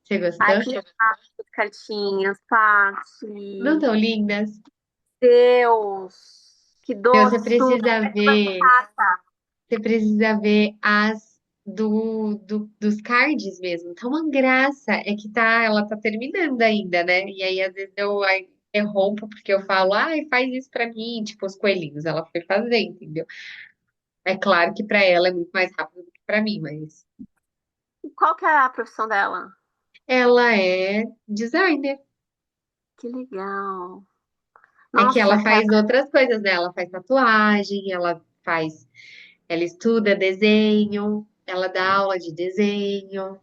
Você Ai, gostou? que legal as cartinhas, Não Paty. tão lindas? Deus, que Meu, doçura. Como é que passa? você precisa ver as dos cards mesmo. Tá uma graça. É que ela tá terminando ainda, né? E aí, às vezes, eu interrompo porque eu falo, ai, faz isso pra mim, tipo, os coelhinhos. Ela foi fazer, entendeu? É claro que pra ela é muito mais rápido do que pra mim, mas E qual que é a profissão dela? ela é designer. Que legal. É que Nossa, ela aquela. faz outras coisas, né? Ela faz tatuagem, ela estuda desenho, ela dá aula de desenho.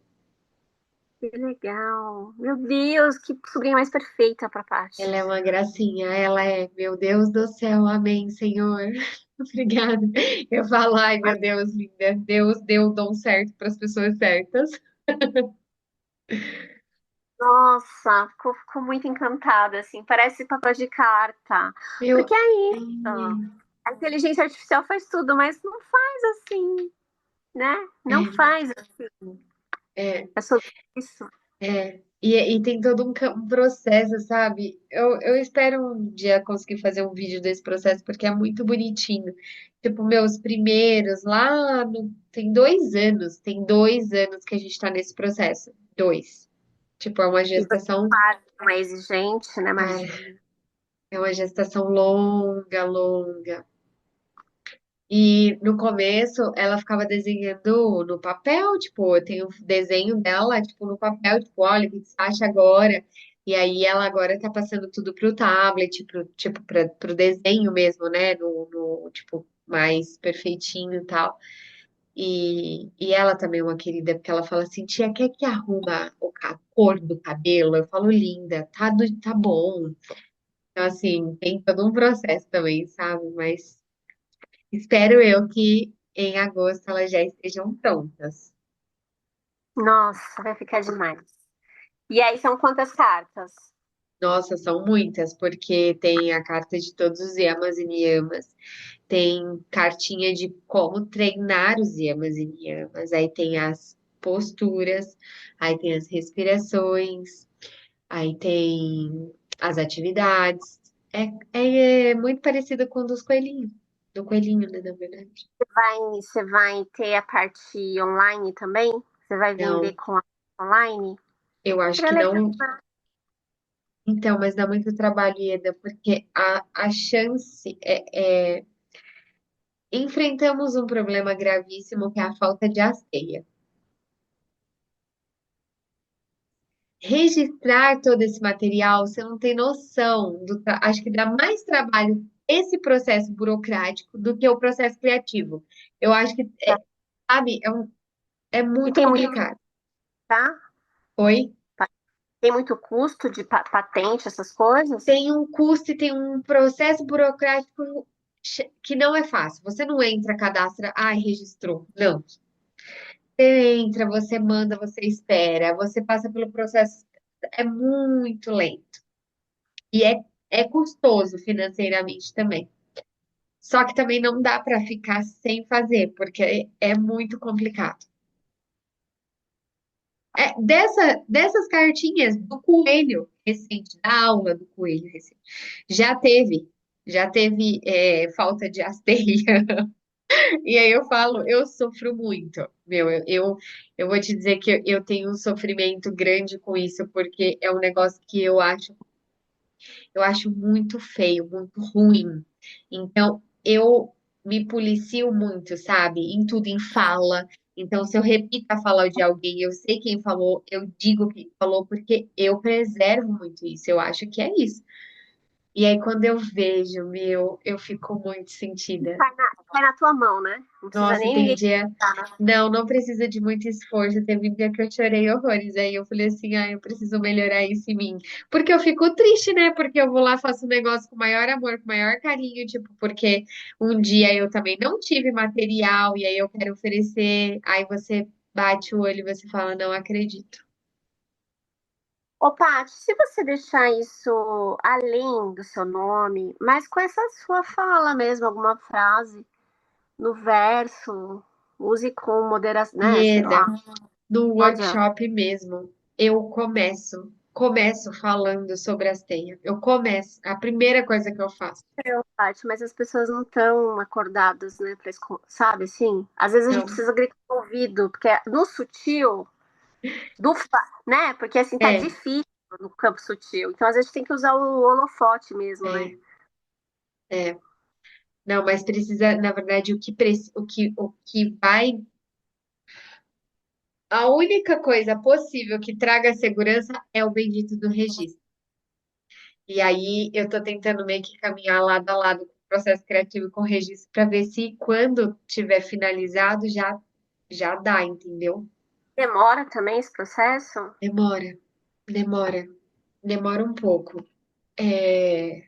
Que legal. Meu Deus, que sobrinha mais perfeita pra Paty. Ela é uma gracinha, ela é, meu Deus do céu, amém, Senhor. Obrigada. Eu falo, ai, meu Deus, linda, Deus deu o dom certo para as pessoas certas. Nossa, ficou muito encantada, assim. Parece papel de carta. Eu, Porque é é, isso. A inteligência artificial faz tudo, mas não faz assim, né? Não faz assim. é, É sobre isso. e tem todo um processo, sabe? Eu espero um dia conseguir fazer um vídeo desse processo, porque é muito bonitinho. Tipo, meus primeiros, tem 2 anos que a gente tá nesse processo. Dois. Tipo, é uma E você gestação, faz uma exigente, né? cara, Imagina. é uma gestação longa, longa. E no começo ela ficava desenhando no papel, tipo, eu tenho um desenho dela, tipo, no papel, tipo, olha, o que você acha agora? E aí ela agora tá passando tudo pro tablet, pro desenho mesmo, né? Tipo, mais perfeitinho e tal. E ela também é uma querida, porque ela fala assim, tia, quer que arruma a cor do cabelo? Eu falo, linda, tá bom. Então, assim, tem todo um processo também, sabe? Mas espero eu que em agosto elas já estejam prontas. Nossa, vai ficar demais. E aí são quantas cartas? Nossa, são muitas, porque tem a carta de todos os yamas e niyamas, tem cartinha de como treinar os yamas e niyamas, aí tem as posturas, aí tem as respirações, aí tem as atividades. É muito parecido com o dos coelhinhos, do coelhinho, né, na verdade. Você vai ter a parte online também? Você vai vender Não, com a online? eu acho Seria que legal, não. né? Então, mas dá muito trabalho, Ieda, porque a chance enfrentamos um problema gravíssimo que é a falta de hasteia. Registrar todo esse material, você não tem noção acho que dá mais trabalho esse processo burocrático do que o processo criativo. Eu acho que, sabe, é E muito tem muito, complicado. tá? Oi? Tem muito custo de patente, essas coisas? Tem um custo e tem um processo burocrático que não é fácil. Você não entra, cadastra, ai, registrou. Não. Você entra, você manda, você espera, você passa pelo processo. É muito lento. E é custoso financeiramente também. Só que também não dá para ficar sem fazer, porque é muito complicado. Dessas cartinhas do coelho recente, da aula do coelho recente, já teve, já teve falta de hasteia. E aí eu falo, eu sofro muito. Meu, eu vou te dizer que eu tenho um sofrimento grande com isso, porque é um negócio que eu acho muito feio, muito ruim. Então, eu me policio muito, sabe? Em tudo, em fala. Então, se eu repito a fala de alguém, eu sei quem falou, eu digo quem falou, porque eu preservo muito isso. Eu acho que é isso. E aí, quando eu vejo, meu, eu fico muito sentida. Cai na tua mão, né? Não precisa Nossa, nem tem ninguém. dia. Não precisa de muito esforço. Teve um dia que eu chorei horrores. Aí eu falei assim, ah, eu preciso melhorar isso em mim. Porque eu fico triste, né? Porque eu vou lá, faço um negócio com o maior amor, com o maior carinho, tipo, porque um dia eu também não tive material e aí eu quero oferecer. Aí você bate o olho e você fala, não acredito. Ô, Paty, se você deixar isso além do seu nome, mas com essa sua fala mesmo, alguma frase no verso, use com moderação, né? Sei Ieda, lá, no não adianta. workshop mesmo. Eu começo falando sobre as tenhas. Eu começo, a primeira coisa que eu faço. Paty, mas as pessoas não estão acordadas, né, sabe, assim? Às vezes a gente Então, precisa gritar no ouvido, porque no sutil, né? Porque assim tá é, difícil no campo sutil. Então, às vezes tem que usar o holofote mesmo, né? é, é. Não, mas precisa, na verdade, o que vai, a única coisa possível que traga segurança é o bendito do registro. E aí eu tô tentando meio que caminhar lado a lado com o processo criativo e com o registro para ver se quando tiver finalizado já dá, entendeu? Demora também esse processo? Demora, demora, demora um pouco. É,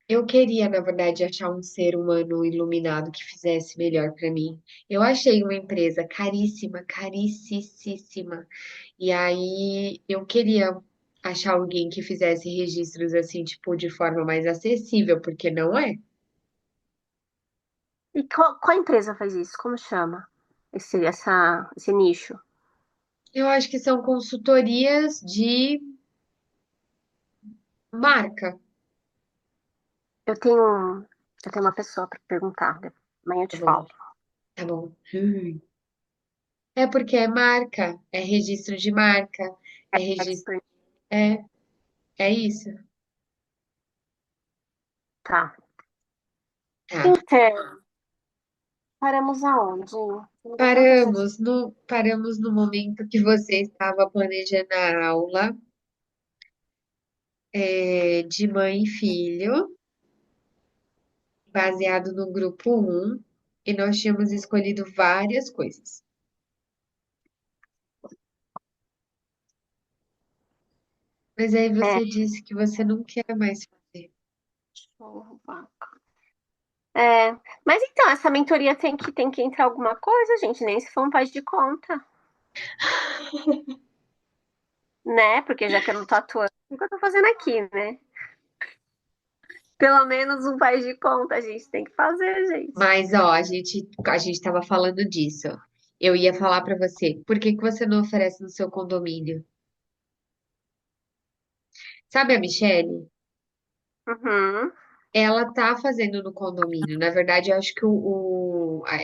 eu queria, na verdade, achar um ser humano iluminado que fizesse melhor para mim. Eu achei uma empresa caríssima, caricíssima. E aí eu queria achar alguém que fizesse registros assim, tipo, de forma mais acessível, porque não é. E qual empresa faz isso? Como chama esse nicho? Eu acho que são consultorias de marca. Eu tenho uma pessoa para perguntar. Amanhã eu Tá te bom, falo. tá bom. É porque é marca, é registro de marca, é registro. Expert. É, é isso. Tá. Tá. Então, paramos aonde? Você me deu tantas ideias. Paramos no momento que você estava planejando a aula, de mãe e filho, baseado no grupo um, e nós tínhamos escolhido várias coisas. Mas aí É, você disse que você não quer mais fazer. show, é, mas então, essa mentoria tem que entrar alguma coisa, gente, nem se for um faz de conta, né? Porque já que eu não tô atuando, o que eu tô fazendo aqui, né? Pelo menos um faz de conta a gente tem que fazer, gente. Mas, ó, a gente estava falando disso. Eu ia falar para você, por que que você não oferece no seu condomínio? Sabe a Michelle? Uhum. Ela tá fazendo no condomínio. Na verdade, eu acho que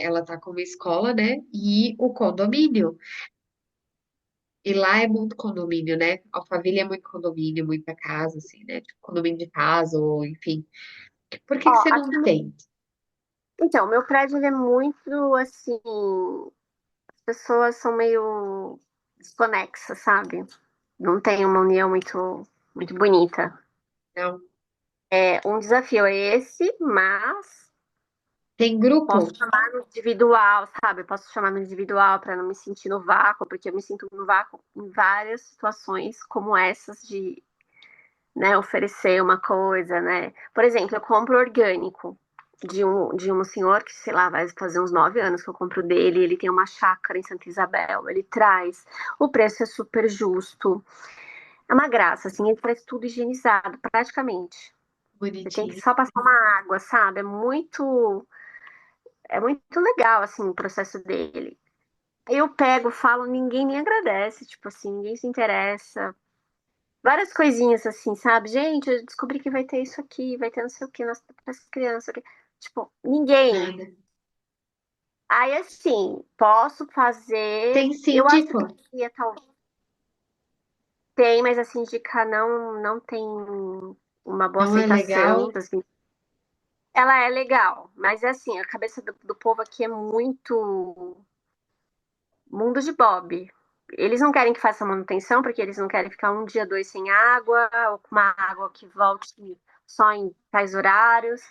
ela tá com uma escola, né? E o condomínio. E lá é muito condomínio, né? Alphaville é muito condomínio, muita casa, assim, né? Tipo, condomínio de casa, ou enfim. Por que Ó, que você não aqui no... tem? Então, meu prédio ele é muito assim, as pessoas são meio desconexas, sabe? Não tem uma união muito bonita. Não. É, um desafio é esse, mas Tem posso grupo? chamar no individual, sabe? Eu posso chamar no individual para não me sentir no vácuo, porque eu me sinto no vácuo em várias situações como essas de, né, oferecer uma coisa, né? Por exemplo, eu compro orgânico de um senhor que, sei lá, vai fazer uns 9 anos que eu compro dele, ele tem uma chácara em Santa Isabel, ele traz, o preço é super justo, é uma graça, assim, ele traz tudo higienizado, praticamente. Você tem que Bonitinho. só passar uma água, sabe? É muito legal, assim, o processo dele. Eu pego, falo, ninguém me agradece, tipo assim, ninguém se interessa. Várias coisinhas assim, sabe? Gente, eu descobri que vai ter isso aqui, vai ter não sei o que nas as crianças. Aqui. Tipo, ninguém. Nada. Aí, assim, posso fazer. Tem Eu acho que síndico? ia talvez tem, mas assim, indicar não tem uma boa Não é aceitação. legal? Assim. Ela é legal, mas é assim, a cabeça do povo aqui é muito mundo de Bob. Eles não querem que faça manutenção, porque eles não querem ficar um dia, dois sem água, ou com uma água que volte só em tais horários.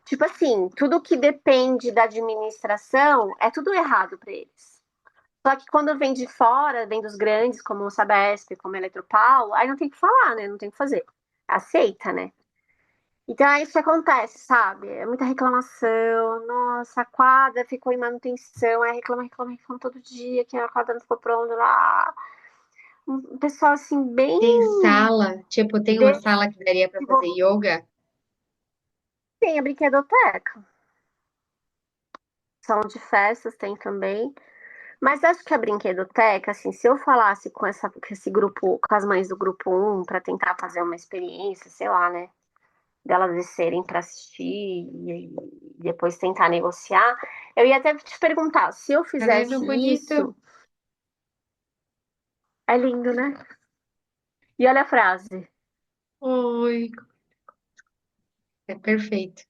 Tipo assim, tudo que depende da administração é tudo errado para eles. Só que quando vem de fora, vem dos grandes, como o Sabesp, como a Eletropaulo, aí não tem o que falar, né? Não tem o que fazer. Aceita, né? Então é isso que acontece, sabe? É muita reclamação. Nossa, a quadra ficou em manutenção. Aí reclama todo dia que a quadra não ficou pronta lá. Um pessoal assim, bem Tem sala? Tipo, tem uma desenvolvido. sala que daria para fazer yoga? Tem a brinquedoteca. Salão de festas tem também. Mas acho que a brinquedoteca, assim, se eu falasse com esse grupo, com as mães do grupo um para tentar fazer uma experiência, sei lá, né? Delas descerem para assistir e depois tentar negociar, eu ia até te perguntar, se eu Tá vendo? fizesse Bonito. isso, é lindo, né? E olha a frase. Oi, é perfeito.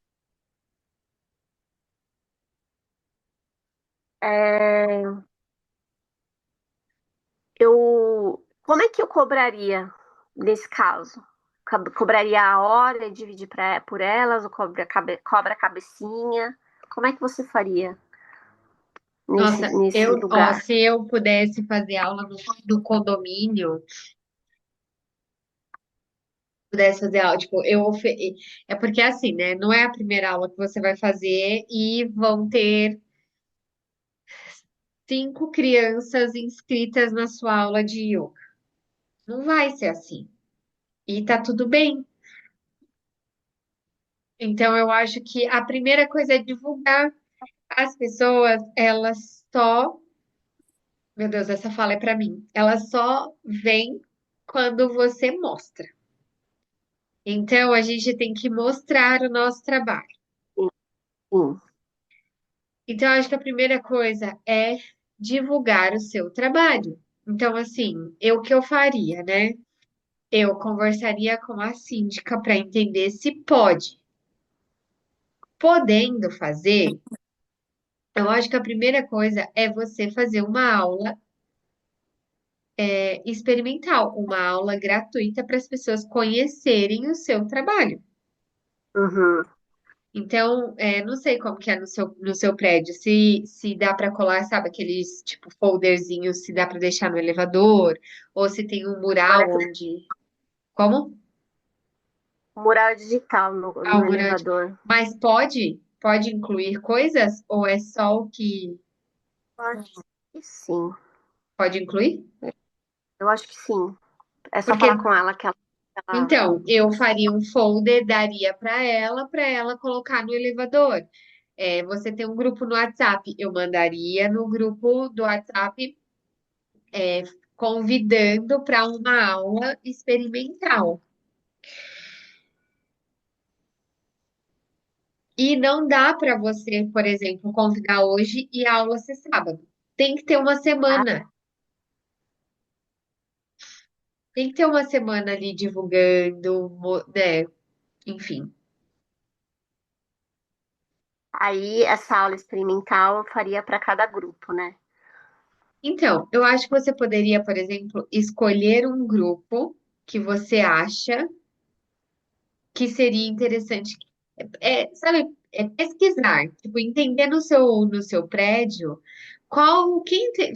É, como é que eu cobraria nesse caso? Cobraria a hora e dividir por elas, ou cobra a cabecinha? Como é que você faria Nossa, nesse ó, lugar? se eu pudesse fazer aula no condomínio, pudesse fazer aula, tipo, é porque é assim, né? Não é a primeira aula que você vai fazer e vão ter 5 crianças inscritas na sua aula de yoga. Não vai ser assim. E tá tudo bem. Então, eu acho que a primeira coisa é divulgar. As pessoas, elas só, meu Deus, essa fala é pra mim. Elas só vêm quando você mostra. Então, a gente tem que mostrar o nosso trabalho. Sim, sim. Então, eu acho que a primeira coisa é divulgar o seu trabalho. Então, assim, o que eu faria, né? Eu conversaria com a síndica para entender se pode. Podendo fazer, eu acho que a primeira coisa é você fazer uma aula experimental, uma aula gratuita para as pessoas conhecerem o seu trabalho. Uhum. Então, não sei como que é no seu prédio, se dá para colar, sabe, aqueles tipo folderzinhos, se dá para deixar no elevador, ou se tem um mural Parece onde. Como? um mural digital Ah, no o mural. elevador. Mas pode incluir coisas, ou é só o que Eu acho que sim. pode incluir? Eu acho que sim. É só Porque falar com ela que ela... Então, eu faria um folder, daria para ela colocar no elevador. Você tem um grupo no WhatsApp, eu mandaria no grupo do WhatsApp convidando para uma aula experimental. E não dá para você, por exemplo, convidar hoje e a aula ser sábado. Tem que ter uma Ah, semana. Tem que ter uma semana ali divulgando, né? Enfim. aí essa aula experimental eu faria para cada grupo, né? Então, eu acho que você poderia, por exemplo, escolher um grupo que você acha que seria interessante, sabe, pesquisar, tipo, entender no seu prédio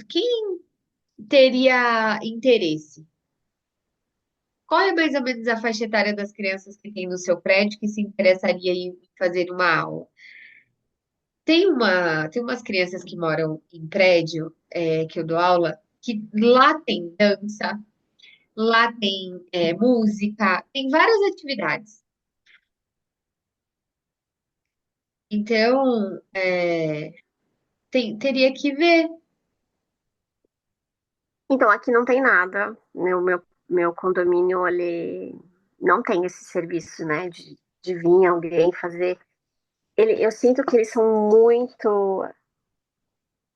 quem teria interesse. Qual é mais ou menos a faixa etária das crianças que tem no seu prédio que se interessaria em fazer uma aula? Tem umas crianças que moram em prédio, que eu dou aula, que lá tem dança, lá tem música, tem várias atividades. Então, teria que ver. Então, aqui não tem nada. Meu condomínio, ele não tem esse serviço, né? De vir alguém fazer. Eu sinto que eles são muito,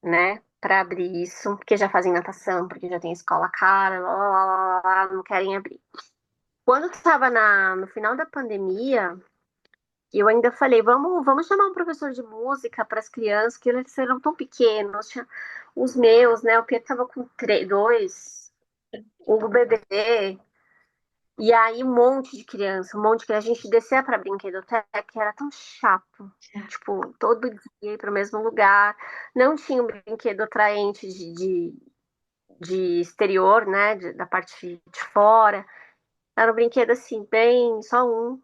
né? Para abrir isso, porque já fazem natação, porque já tem escola cara, lá, lá, lá, lá, lá, não querem abrir. Quando estava no final da pandemia, eu ainda falei, vamos chamar um professor de música para as crianças, que eles eram tão pequenos. Os meus, né? O Pedro estava com dois, o bebê. E aí, um monte de criança, um monte de criança. A gente descia pra brinquedoteca, era tão chato. Tipo, todo dia ir pro mesmo lugar. Não tinha um brinquedo atraente de exterior, né? Da parte de fora. Era um brinquedo assim, bem, só um.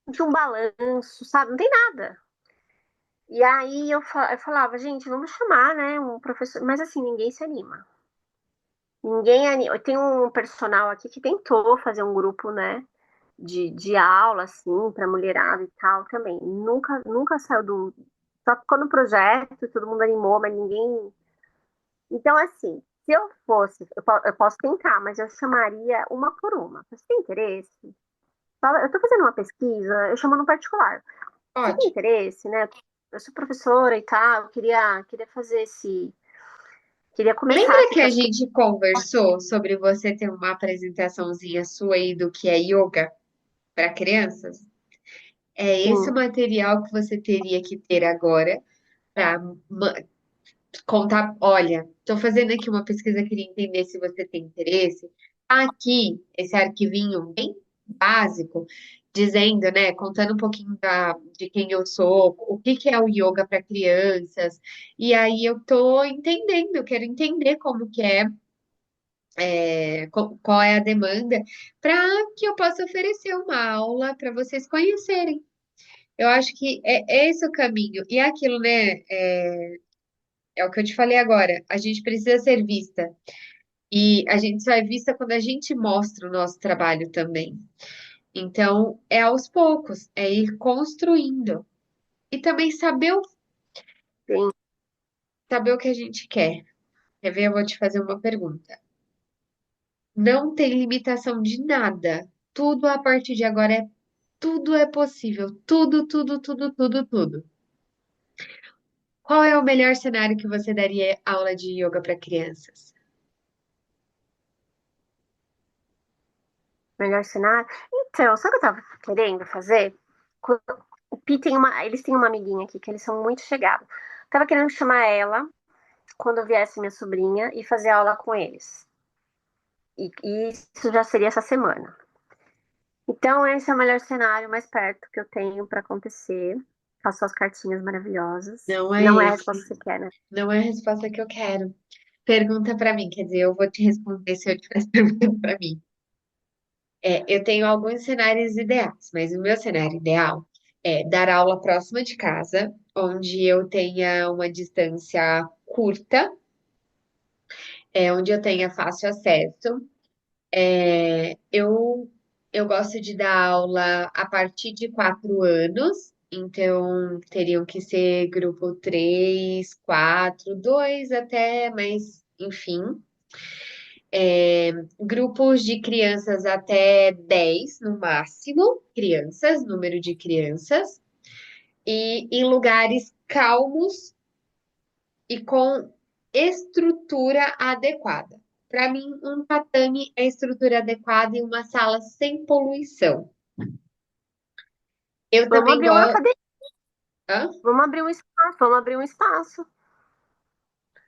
Não tinha um balanço, sabe? Não tem nada. E aí eu falava, gente, vamos chamar, né? Um professor. Mas assim, ninguém se anima. Ninguém anima. Tem um personal aqui que tentou fazer um grupo, né? De aula, assim, para mulherada e tal também. Nunca saiu do. Só ficou no projeto, todo mundo animou, mas ninguém. Então, assim, se eu fosse, eu posso tentar, mas eu chamaria uma por uma. Você tem interesse? Eu estou fazendo uma pesquisa, eu chamo no particular. Você tem Ótimo. interesse, né? Eu sou professora e tal, queria fazer queria começar Lembra aqui que com a as crianças. gente conversou sobre você ter uma apresentaçãozinha sua aí do que é yoga para crianças? É esse o Sim, material que você teria que ter agora para contar. Olha, estou fazendo aqui uma pesquisa, queria entender se você tem interesse. Tá aqui esse arquivinho bem básico, dizendo, né, contando um pouquinho de quem eu sou, o que que é o yoga para crianças. E aí eu tô entendendo, eu quero entender como que é, qual é a demanda, para que eu possa oferecer uma aula para vocês conhecerem. Eu acho que é esse o caminho. E é aquilo, né? É o que eu te falei agora. A gente precisa ser vista. E a gente só é vista quando a gente mostra o nosso trabalho também. Então, é aos poucos, é ir construindo. E também sim. saber o que a gente quer. Quer ver? Eu vou te fazer uma pergunta. Não tem limitação de nada. Tudo a partir de agora tudo é possível. Tudo, tudo, tudo, tudo, tudo. Qual é o melhor cenário que você daria aula de yoga para crianças? Melhor cenário. Então, sabe o que eu tava querendo fazer? Co- O Pi tem eles têm uma amiguinha aqui que eles são muito chegados. Tava querendo chamar ela quando viesse minha sobrinha e fazer aula com eles. E isso já seria essa semana. Então, esse é o melhor cenário mais perto que eu tenho para acontecer. Faço as cartinhas maravilhosas. Não é Não é a resposta esse. que você quer, né? Não é a resposta que eu quero. Pergunta para mim, quer dizer, eu vou te responder se eu tivesse perguntando para mim. Eu tenho alguns cenários ideais, mas o meu cenário ideal é dar aula próxima de casa, onde eu tenha uma distância curta, onde eu tenha fácil acesso. Eu gosto de dar aula a partir de 4 anos, então teriam que ser grupo 3, 4, 2 até, mas enfim. Grupos de crianças até 10 no máximo, crianças, número de crianças, e em lugares calmos e com estrutura adequada. Para mim, um tatame é estrutura adequada e uma sala sem poluição. Eu Vamos também abrir uma gosto. academia, Hã? vamos abrir um espaço, vamos abrir um espaço.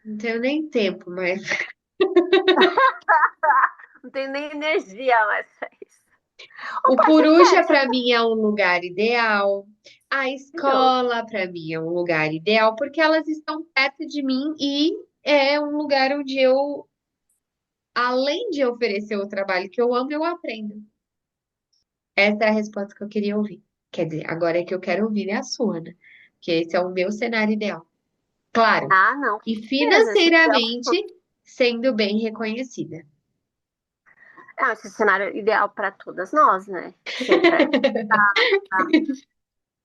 Não tenho nem tempo, mas Não tenho nem energia mais pra isso. o Opa, você Purusha sério, você para mim é um lugar ideal. A entendeu? escola para mim é um lugar ideal porque elas estão perto de mim e é um lugar onde eu, além de oferecer o trabalho que eu amo, eu aprendo. Essa é a resposta que eu queria ouvir. Quer dizer, agora é que eu quero ouvir é a sua, né? Que esse é o meu cenário ideal. Claro, Ah, não, com e certeza. financeiramente sendo bem reconhecida. Esse cenário ideal para todas nós, né? Ser bem,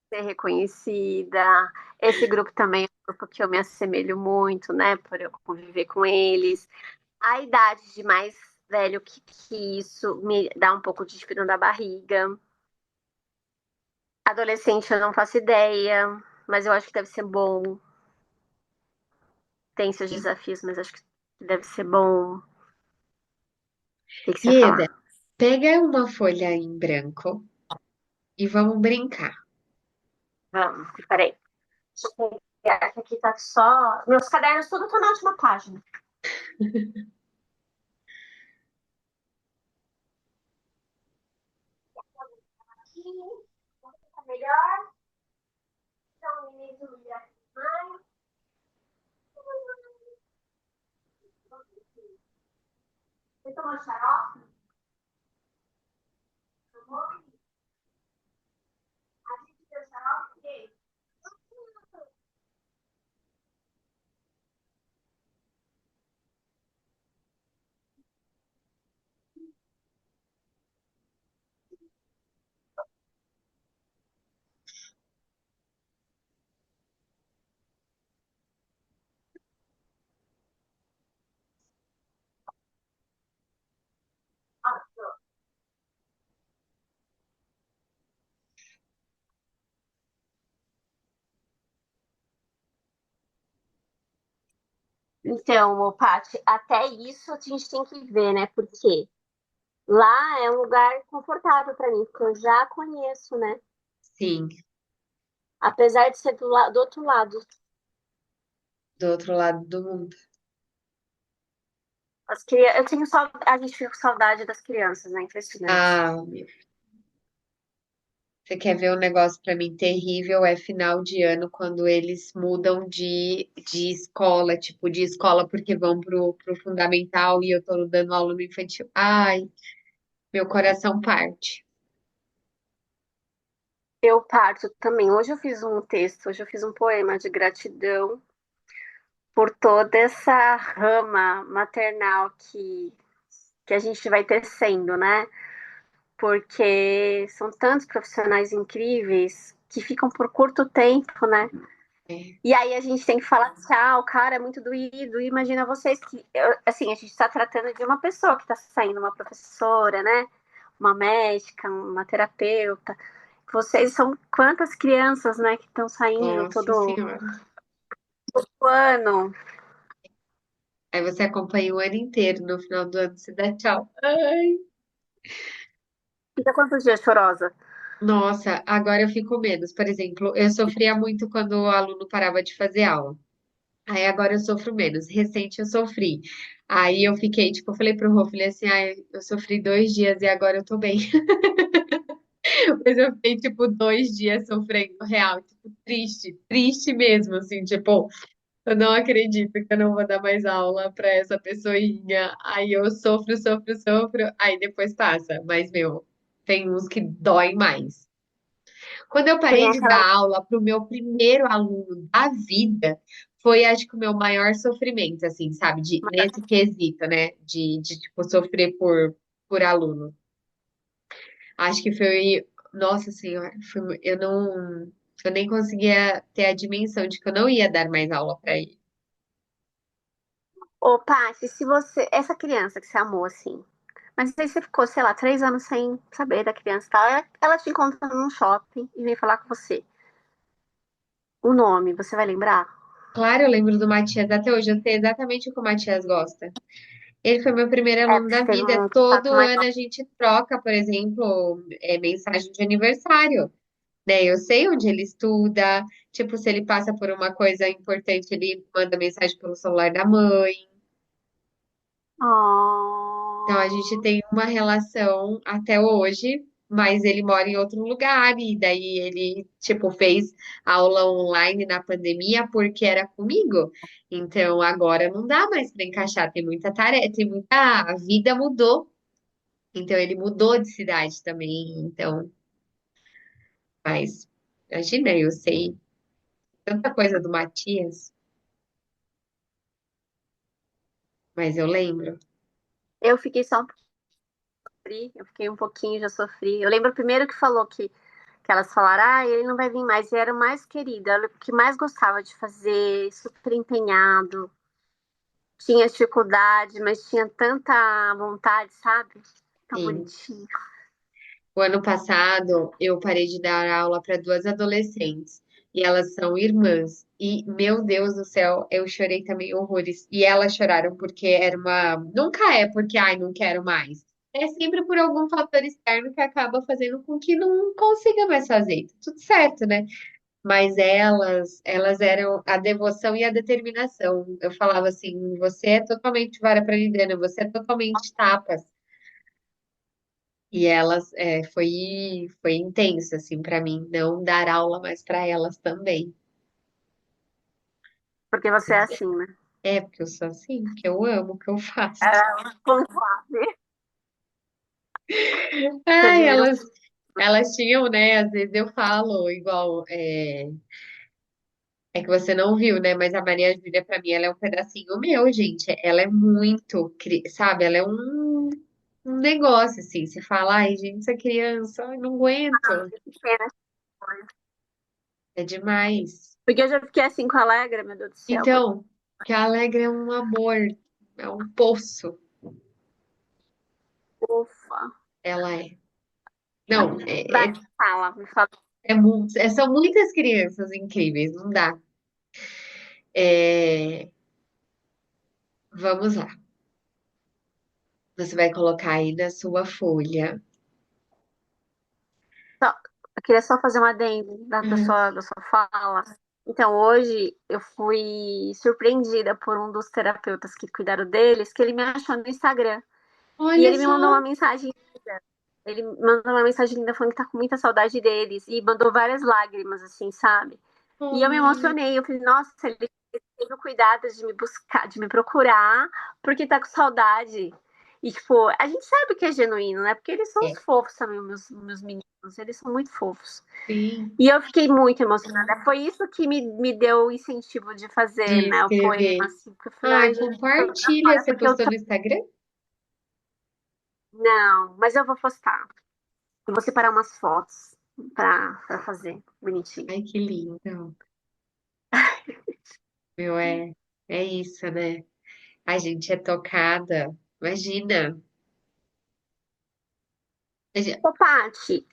ser reconhecida. Esse grupo também é um grupo que eu me assemelho muito, né? Por eu conviver com eles. A idade de mais velho que isso me dá um pouco de frio na barriga. Adolescente eu não faço ideia, mas eu acho que deve ser bom. Tem seus desafios, mas acho que deve ser bom. O que que você ia Ieda, falar? pega uma folha em branco e vamos brincar. Vamos, peraí. Deixa eu pegar que aqui tá só. Meus cadernos tudo estão na última página. Aqui, tá melhor. Então, início do dia mais. Você tomou xarope? Tomou? A gente deu xarope? Então, ô, Paty, até isso a gente tem que ver, né? Porque lá é um lugar confortável para mim, porque eu já conheço, né? Sim, Apesar de ser do outro lado. do outro lado do mundo. Eu tenho a gente fica com saudade das crianças, né? Impressionante. Ah, você quer ver um negócio pra mim terrível? É final de ano, quando eles mudam de escola, tipo, de escola porque vão pro fundamental e eu tô dando aula no infantil. Ai, meu coração parte. Eu parto também. Hoje eu fiz um texto, hoje eu fiz um poema de gratidão por toda essa rama maternal que a gente vai tecendo, né? Porque são tantos profissionais incríveis que ficam por curto tempo, né? É, E aí a gente tem que falar, tchau, o cara é muito doído. E imagina vocês que, assim, a gente está tratando de uma pessoa que está saindo, uma professora, né? Uma médica, uma terapeuta. Vocês são quantas crianças, né, que estão saindo nossa todo senhora. ano? Aí você acompanha o ano inteiro, no final do ano você dá tchau. Ai. Fica quantos dias chorosa? Nossa, agora eu fico menos. Por exemplo, eu sofria muito quando o aluno parava de fazer aula. Aí agora eu sofro menos. Recente eu sofri. Aí eu fiquei, tipo, eu falei pro Rô, falei assim, ai, eu sofri 2 dias e agora eu tô bem. Mas eu fiquei, tipo, 2 dias sofrendo real, tipo, triste, triste mesmo, assim, tipo, eu não acredito que eu não vou dar mais aula pra essa pessoinha. Aí eu sofro, sofro, sofro, aí depois passa. Mas, meu, tem uns que doem mais. Quando eu Tem parei de aquela. dar aula para o meu primeiro aluno da vida, foi, acho que, o meu maior sofrimento, assim, sabe? Nesse quesito, né? Tipo, sofrer por aluno. Acho que foi, nossa senhora, eu nem conseguia ter a dimensão de que eu não ia dar mais aula para ele. Ô, Paty, se você. Essa criança que você amou, assim. Mas aí você ficou, sei lá, 3 anos sem saber da criança e tal. Ela te encontra num shopping e vem falar com você. O nome, você vai lembrar? Claro, eu lembro do Matias até hoje, eu sei exatamente o que o Matias gosta. Ele foi meu primeiro É, aluno porque da teve vida. um Todo contato mais. ano a gente troca, por exemplo, mensagem de aniversário. Né? Eu sei onde ele estuda, tipo, se ele passa por uma coisa importante, ele manda mensagem pelo celular da mãe. Então a gente Oh. tem uma relação até hoje, mas ele mora em outro lugar e daí ele, tipo, fez aula online na pandemia porque era comigo. Então agora não dá mais para encaixar, tem muita tarefa, tem muita, a vida mudou. Então ele mudou de cidade também, então, mas imagina, eu sei tanta coisa do Matias. Mas eu lembro. Eu fiquei só um pouquinho, eu fiquei um pouquinho, já sofri. Eu lembro primeiro que elas falaram, ah, ele não vai vir mais. E era o mais querido, era o que mais gostava de fazer, super empenhado. Tinha dificuldade, mas tinha tanta vontade, sabe? Tão Sim. bonitinho. O ano passado eu parei de dar aula para duas adolescentes e elas são irmãs. E meu Deus do céu, eu chorei também horrores. E elas choraram porque era uma. Nunca é porque, ai, não quero mais. É sempre por algum fator externo que acaba fazendo com que não consiga mais fazer. Tudo certo, né? Mas elas eram a devoção e a determinação. Eu falava assim: você é totalmente vara para você é totalmente tapas. E elas, foi intenso, assim, para mim, não dar aula mais para elas também. Porque você é assim, né? É, porque eu sou assim, porque eu amo o que eu faço. Como sabe? Você Ai, admira elas tinham, né, às vezes eu falo, igual, é que você não viu, né, mas a Maria Júlia, pra mim, ela é um pedacinho meu, gente. Ela é muito, sabe, ela é um negócio, assim, você fala, ai, gente, essa criança, ai, não aguento. que pena. É demais. Porque eu já fiquei assim com a Alegra, meu Deus do céu. Então, que a Alegre é um amor, é um poço. Ufa. Ela é. Não, Vai, fala, me fala. são muitas crianças incríveis, não dá. É, vamos lá. Você vai colocar aí na sua folha. Só- eu queria só fazer um adendo Uhum. da sua fala. Então, hoje eu fui surpreendida por um dos terapeutas que cuidaram deles, que ele me achou no Instagram. E Olha ele me mandou só. uma mensagem linda. Ele mandou uma mensagem linda falando que tá com muita saudade deles. E mandou várias lágrimas, assim, sabe? E eu me Ai, emocionei. Eu falei, nossa, ele teve o cuidado de me buscar, de me procurar, porque tá com saudade. E, tipo, a gente sabe que é genuíno, né? Porque eles são os é, fofos também, meus meninos. Eles são muito fofos. sim, E eu fiquei muito emocionada. Foi isso que me deu o incentivo de fazer, de né, o poema, escrever. assim. Porque eu falei, Ai, ai, gente, tô pra compartilha. fora, Você porque eu postou tô... no Instagram? Não, mas eu vou postar. Eu vou separar umas fotos pra fazer bonitinho. Ai, que lindo. Meu, é isso, né? A gente é tocada. Imagina. A gen- Ô, Paty,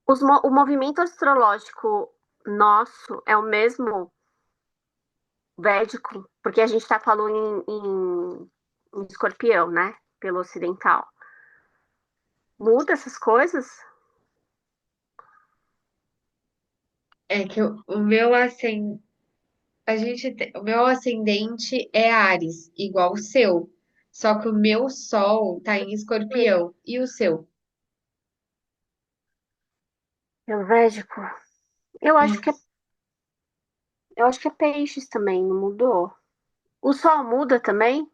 o movimento astrológico nosso é o mesmo védico, porque a gente está com a lua em escorpião, né? Pelo ocidental. Muda essas coisas? É que o meu ascendente é Áries, igual o seu. Só que o meu sol tá em Escorpião. E o seu? Pelo védico? Eu acho É, que é, eu acho que é peixes também, não mudou. O sol muda também?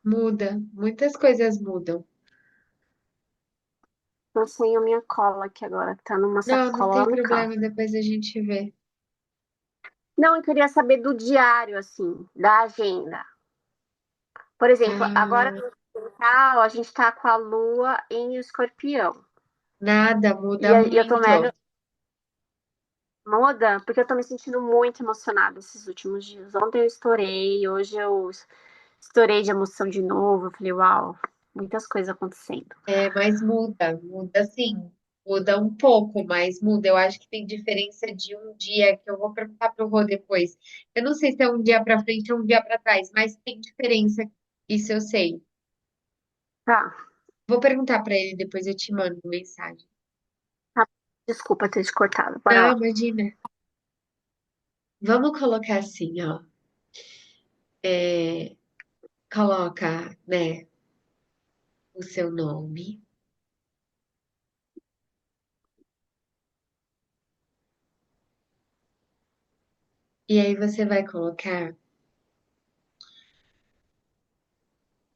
muda. Muitas coisas mudam. Tô sem a minha cola aqui agora, tá numa Não, não sacola tem lá no carro. problema, depois a gente vê. Não, eu queria saber do diário, assim, da agenda. Por exemplo, agora Ah, no ocidental, a gente tá com a lua em escorpião. nada, E muda eu tô mega muito. muda, porque eu tô me sentindo muito emocionada esses últimos dias. Ontem eu estourei, hoje eu estourei de emoção de novo. Eu falei, uau, muitas coisas acontecendo. É, mas muda sim. Muda um pouco, mas muda. Eu acho que tem diferença de um dia, que eu vou perguntar pro Rô depois. Eu não sei se é um dia pra frente ou um dia pra trás, mas tem diferença. Isso eu sei. Tá, Vou perguntar pra ele, depois eu te mando mensagem. tá. Desculpa ter te cortado. Bora Não, lá. imagina. Vamos colocar assim, ó. Coloca, né, o seu nome. E aí você vai colocar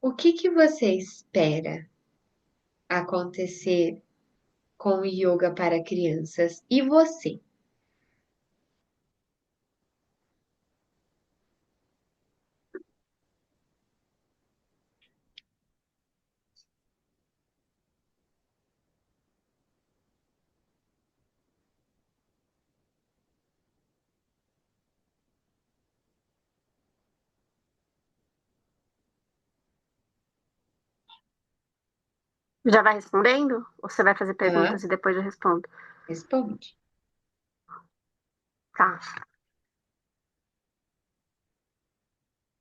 o que que você espera acontecer com o yoga para crianças e você. Já vai respondendo? Ou você vai fazer Tá? perguntas e depois eu respondo? Responde. Tá.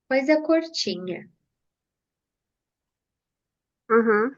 Coisa curtinha. Uhum.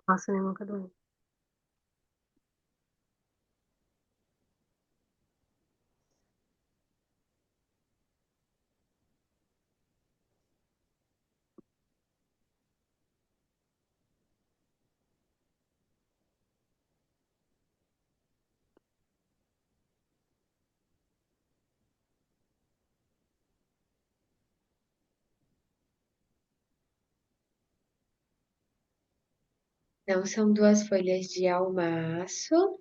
Nossa, eu nunca doei. Não são duas folhas de almaço.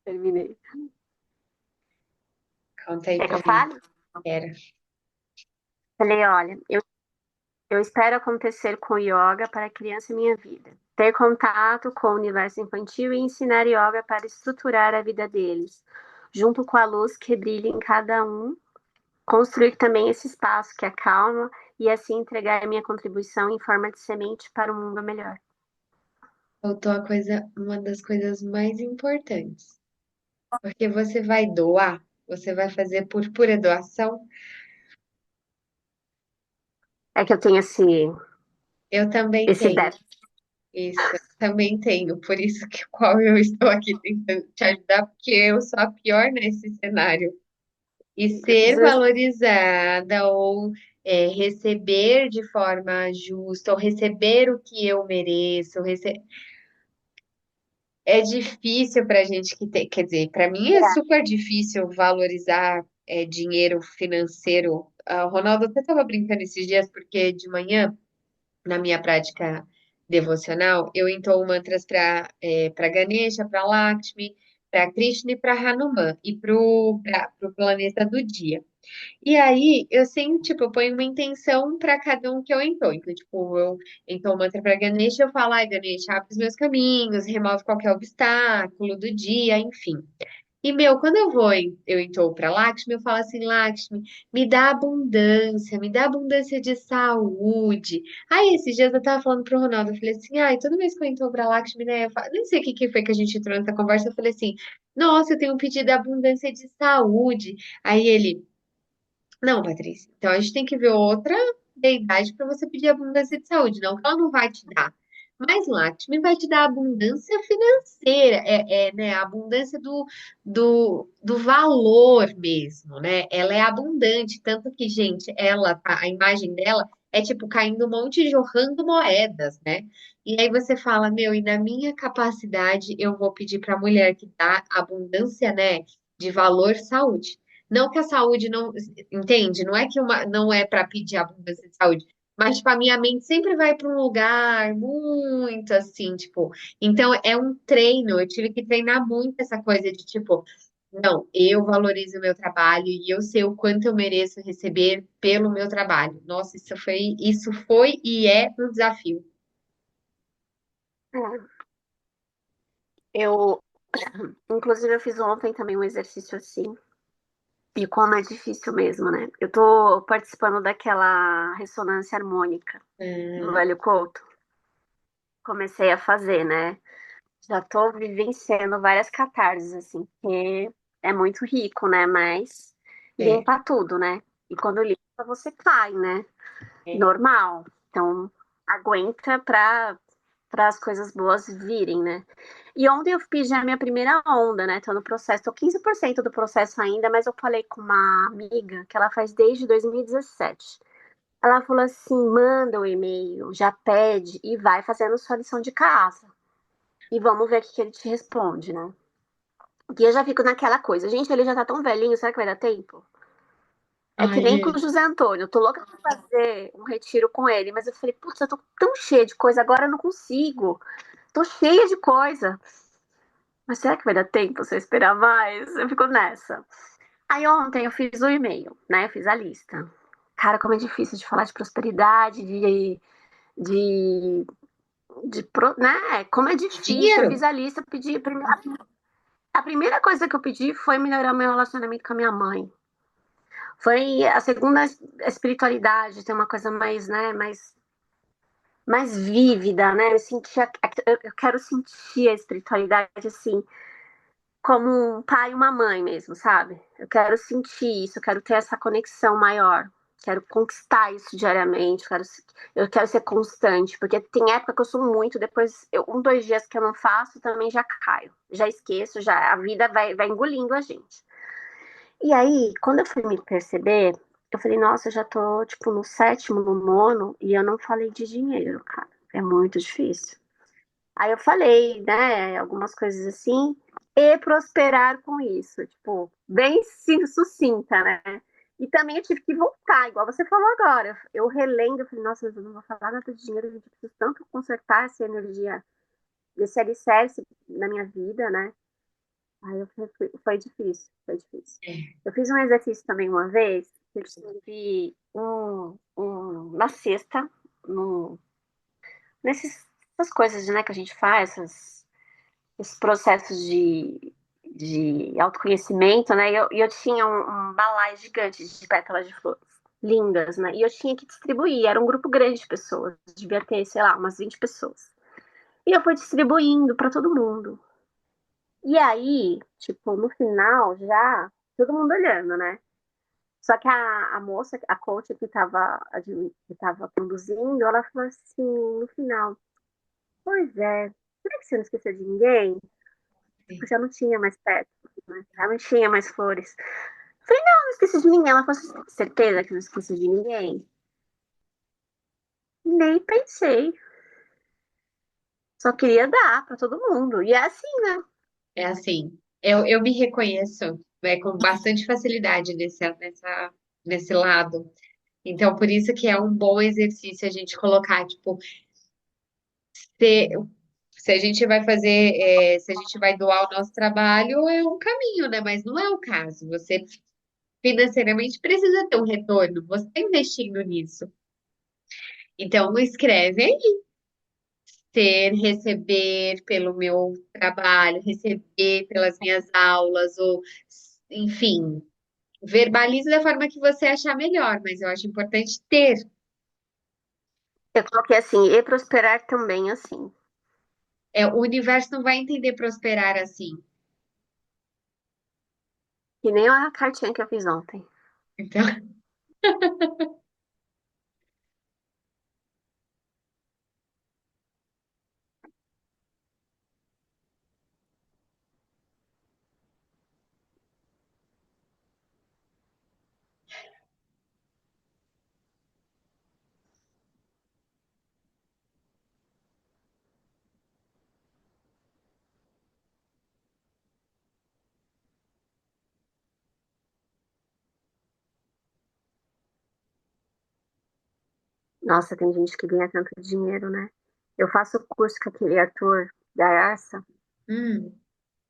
Terminei. Conta aí Quer que pra eu mim. fale? Era. Falei, olha, eu espero acontecer com o yoga para a criança em minha vida. Ter contato com o universo infantil e ensinar yoga para estruturar a vida deles, junto com a luz que brilha em cada um. Construir também esse espaço que acalma e assim entregar a minha contribuição em forma de semente para um mundo melhor. Faltou a coisa, uma das coisas mais importantes. Porque você vai doar, você vai fazer por pura doação. É que eu tenho Eu também esse tenho déficit. isso, também tenho, por isso que qual eu estou aqui tentando te ajudar, porque eu sou a pior nesse cenário. E Eu ser preciso. valorizada ou receber de forma justa, ou receber o que eu mereço, é difícil para a gente que tem, quer dizer, para mim é super difícil valorizar dinheiro financeiro. Ah, o Ronaldo até estava brincando esses dias, porque de manhã, na minha prática devocional, eu entoo mantras para Ganesha, para Lakshmi, para Krishna e para Hanuman, e para o planeta do dia. E aí, eu sempre, tipo, eu ponho uma intenção para cada um que eu entoo. Então, tipo, eu entoo o mantra para Ganesha, eu falo, ai, Ganesha, abre os meus caminhos, remove qualquer obstáculo do dia, enfim. E, meu, quando eu entoo para Lakshmi, eu falo assim, Lakshmi, me dá abundância de saúde. Aí, esses dias eu tava falando pro Ronaldo, eu falei assim, ai, toda vez que eu entoo pra Lakshmi, né, nem sei o que que foi que a gente entrou nessa conversa, eu falei assim, nossa, eu tenho um pedido de abundância de saúde. Aí ele, não, Patrícia. Então a gente tem que ver outra deidade para você pedir abundância de saúde. Não que ela não vai te dar. Mas Lakshmi vai te dar abundância financeira, né, a abundância do valor mesmo, né? Ela é abundante, tanto que, gente, a imagem dela é tipo caindo um monte jorrando moedas, né? E aí você fala, meu, e na minha capacidade eu vou pedir para a mulher que dá abundância, né, de valor, saúde. Não que a saúde não, entende? Não é que não é para pedir abundância de saúde, mas tipo, a minha mente sempre vai para um lugar muito assim, tipo, então é um treino, eu tive que treinar muito essa coisa de tipo, não, eu valorizo o meu trabalho e eu sei o quanto eu mereço receber pelo meu trabalho. Nossa, isso foi e é um desafio. É, eu, inclusive, eu fiz ontem também um exercício assim. E como é difícil mesmo, né? Eu tô participando daquela ressonância harmônica do Ah, Hélio Couto. Comecei a fazer, né? Já tô vivenciando várias catarses, assim, porque é muito rico, né? Mas é, limpa tudo, né? E quando limpa, você cai, né? é. Normal. Então, aguenta para as coisas boas virem, né? E ontem eu fiz já a minha primeira onda, né? Tô no processo, tô 15% do processo ainda, mas eu falei com uma amiga que ela faz desde 2017. Ela falou assim: manda o e-mail, já pede e vai fazendo sua lição de casa. E vamos ver o que que ele te responde, né? E eu já fico naquela coisa, gente, ele já tá tão velhinho, será que vai dar tempo? É que Ai, nem com é. o José Antônio, eu tô louca pra fazer um retiro com ele, mas eu falei, putz, eu tô tão cheia de coisa, agora eu não consigo. Tô cheia de coisa. Mas será que vai dar tempo se eu esperar mais? Eu fico nessa. Aí ontem eu fiz o e-mail, né? Eu fiz a lista. Cara, como é difícil de falar de prosperidade, de, né? Como é difícil. Eu fiz Dinheiro? a lista, eu pedi. A primeira coisa que eu pedi foi melhorar meu relacionamento com a minha mãe. Foi a segunda, a espiritualidade, ter uma coisa mais, né? Mais vívida, né? Eu quero sentir a espiritualidade assim como um pai e uma mãe mesmo, sabe? Eu quero sentir isso, eu quero ter essa conexão maior. Quero conquistar isso diariamente, eu quero ser constante, porque tem época que eu sou muito, depois, um, 2 dias que eu não faço, também já caio, já esqueço, já a vida vai engolindo a gente. E aí, quando eu fui me perceber, eu falei, nossa, eu já tô, tipo, no sétimo, no nono, e eu não falei de dinheiro, cara. É muito difícil. Aí eu falei, né, algumas coisas assim, e prosperar com isso, tipo, bem sucinta, né? E também eu tive que voltar, igual você falou agora. Eu relendo, eu falei, nossa, mas eu não vou falar nada de dinheiro, gente, eu preciso tanto consertar essa energia, esse alicerce na minha vida, né? Aí foi difícil, foi difícil. É. Eu fiz um exercício também uma vez, que eu tive uma cesta, num, essas coisas, né, que a gente faz, esses processos de autoconhecimento, né? E eu tinha um balai gigante de pétalas de flores, lindas, né? E eu tinha que distribuir, era um grupo grande de pessoas, devia ter, sei lá, umas 20 pessoas. E eu fui distribuindo para todo mundo. E aí, tipo, no final já, todo mundo olhando, né? Só que a moça, a coach que tava conduzindo, ela falou assim, no final, pois é, será que você não esqueceu de ninguém? Tipo, já não tinha mais perto, né? Já não tinha mais flores. Eu falei, não, não esqueci de ninguém. Ela falou, você tem certeza que não esqueci de ninguém? Nem pensei. Só queria dar pra todo mundo. E é assim, né? É assim, eu me reconheço, né, com bastante facilidade nesse lado. Então, por isso que é um bom exercício a gente colocar, tipo, se, se a gente vai fazer, se a gente vai doar o nosso trabalho, é um caminho, né? Mas não é o caso. Você financeiramente precisa ter um retorno, você está investindo nisso. Então, escreve aí, ter, receber pelo meu trabalho, receber pelas minhas aulas, ou, enfim, verbalize da forma que você achar melhor, mas eu acho importante ter. Eu coloquei assim, e prosperar também assim. O universo não vai entender prosperar assim. Que nem a cartinha que eu fiz ontem. Então, Nossa, tem gente que ganha tanto dinheiro, né? Eu faço curso com aquele ator da Arça. hum,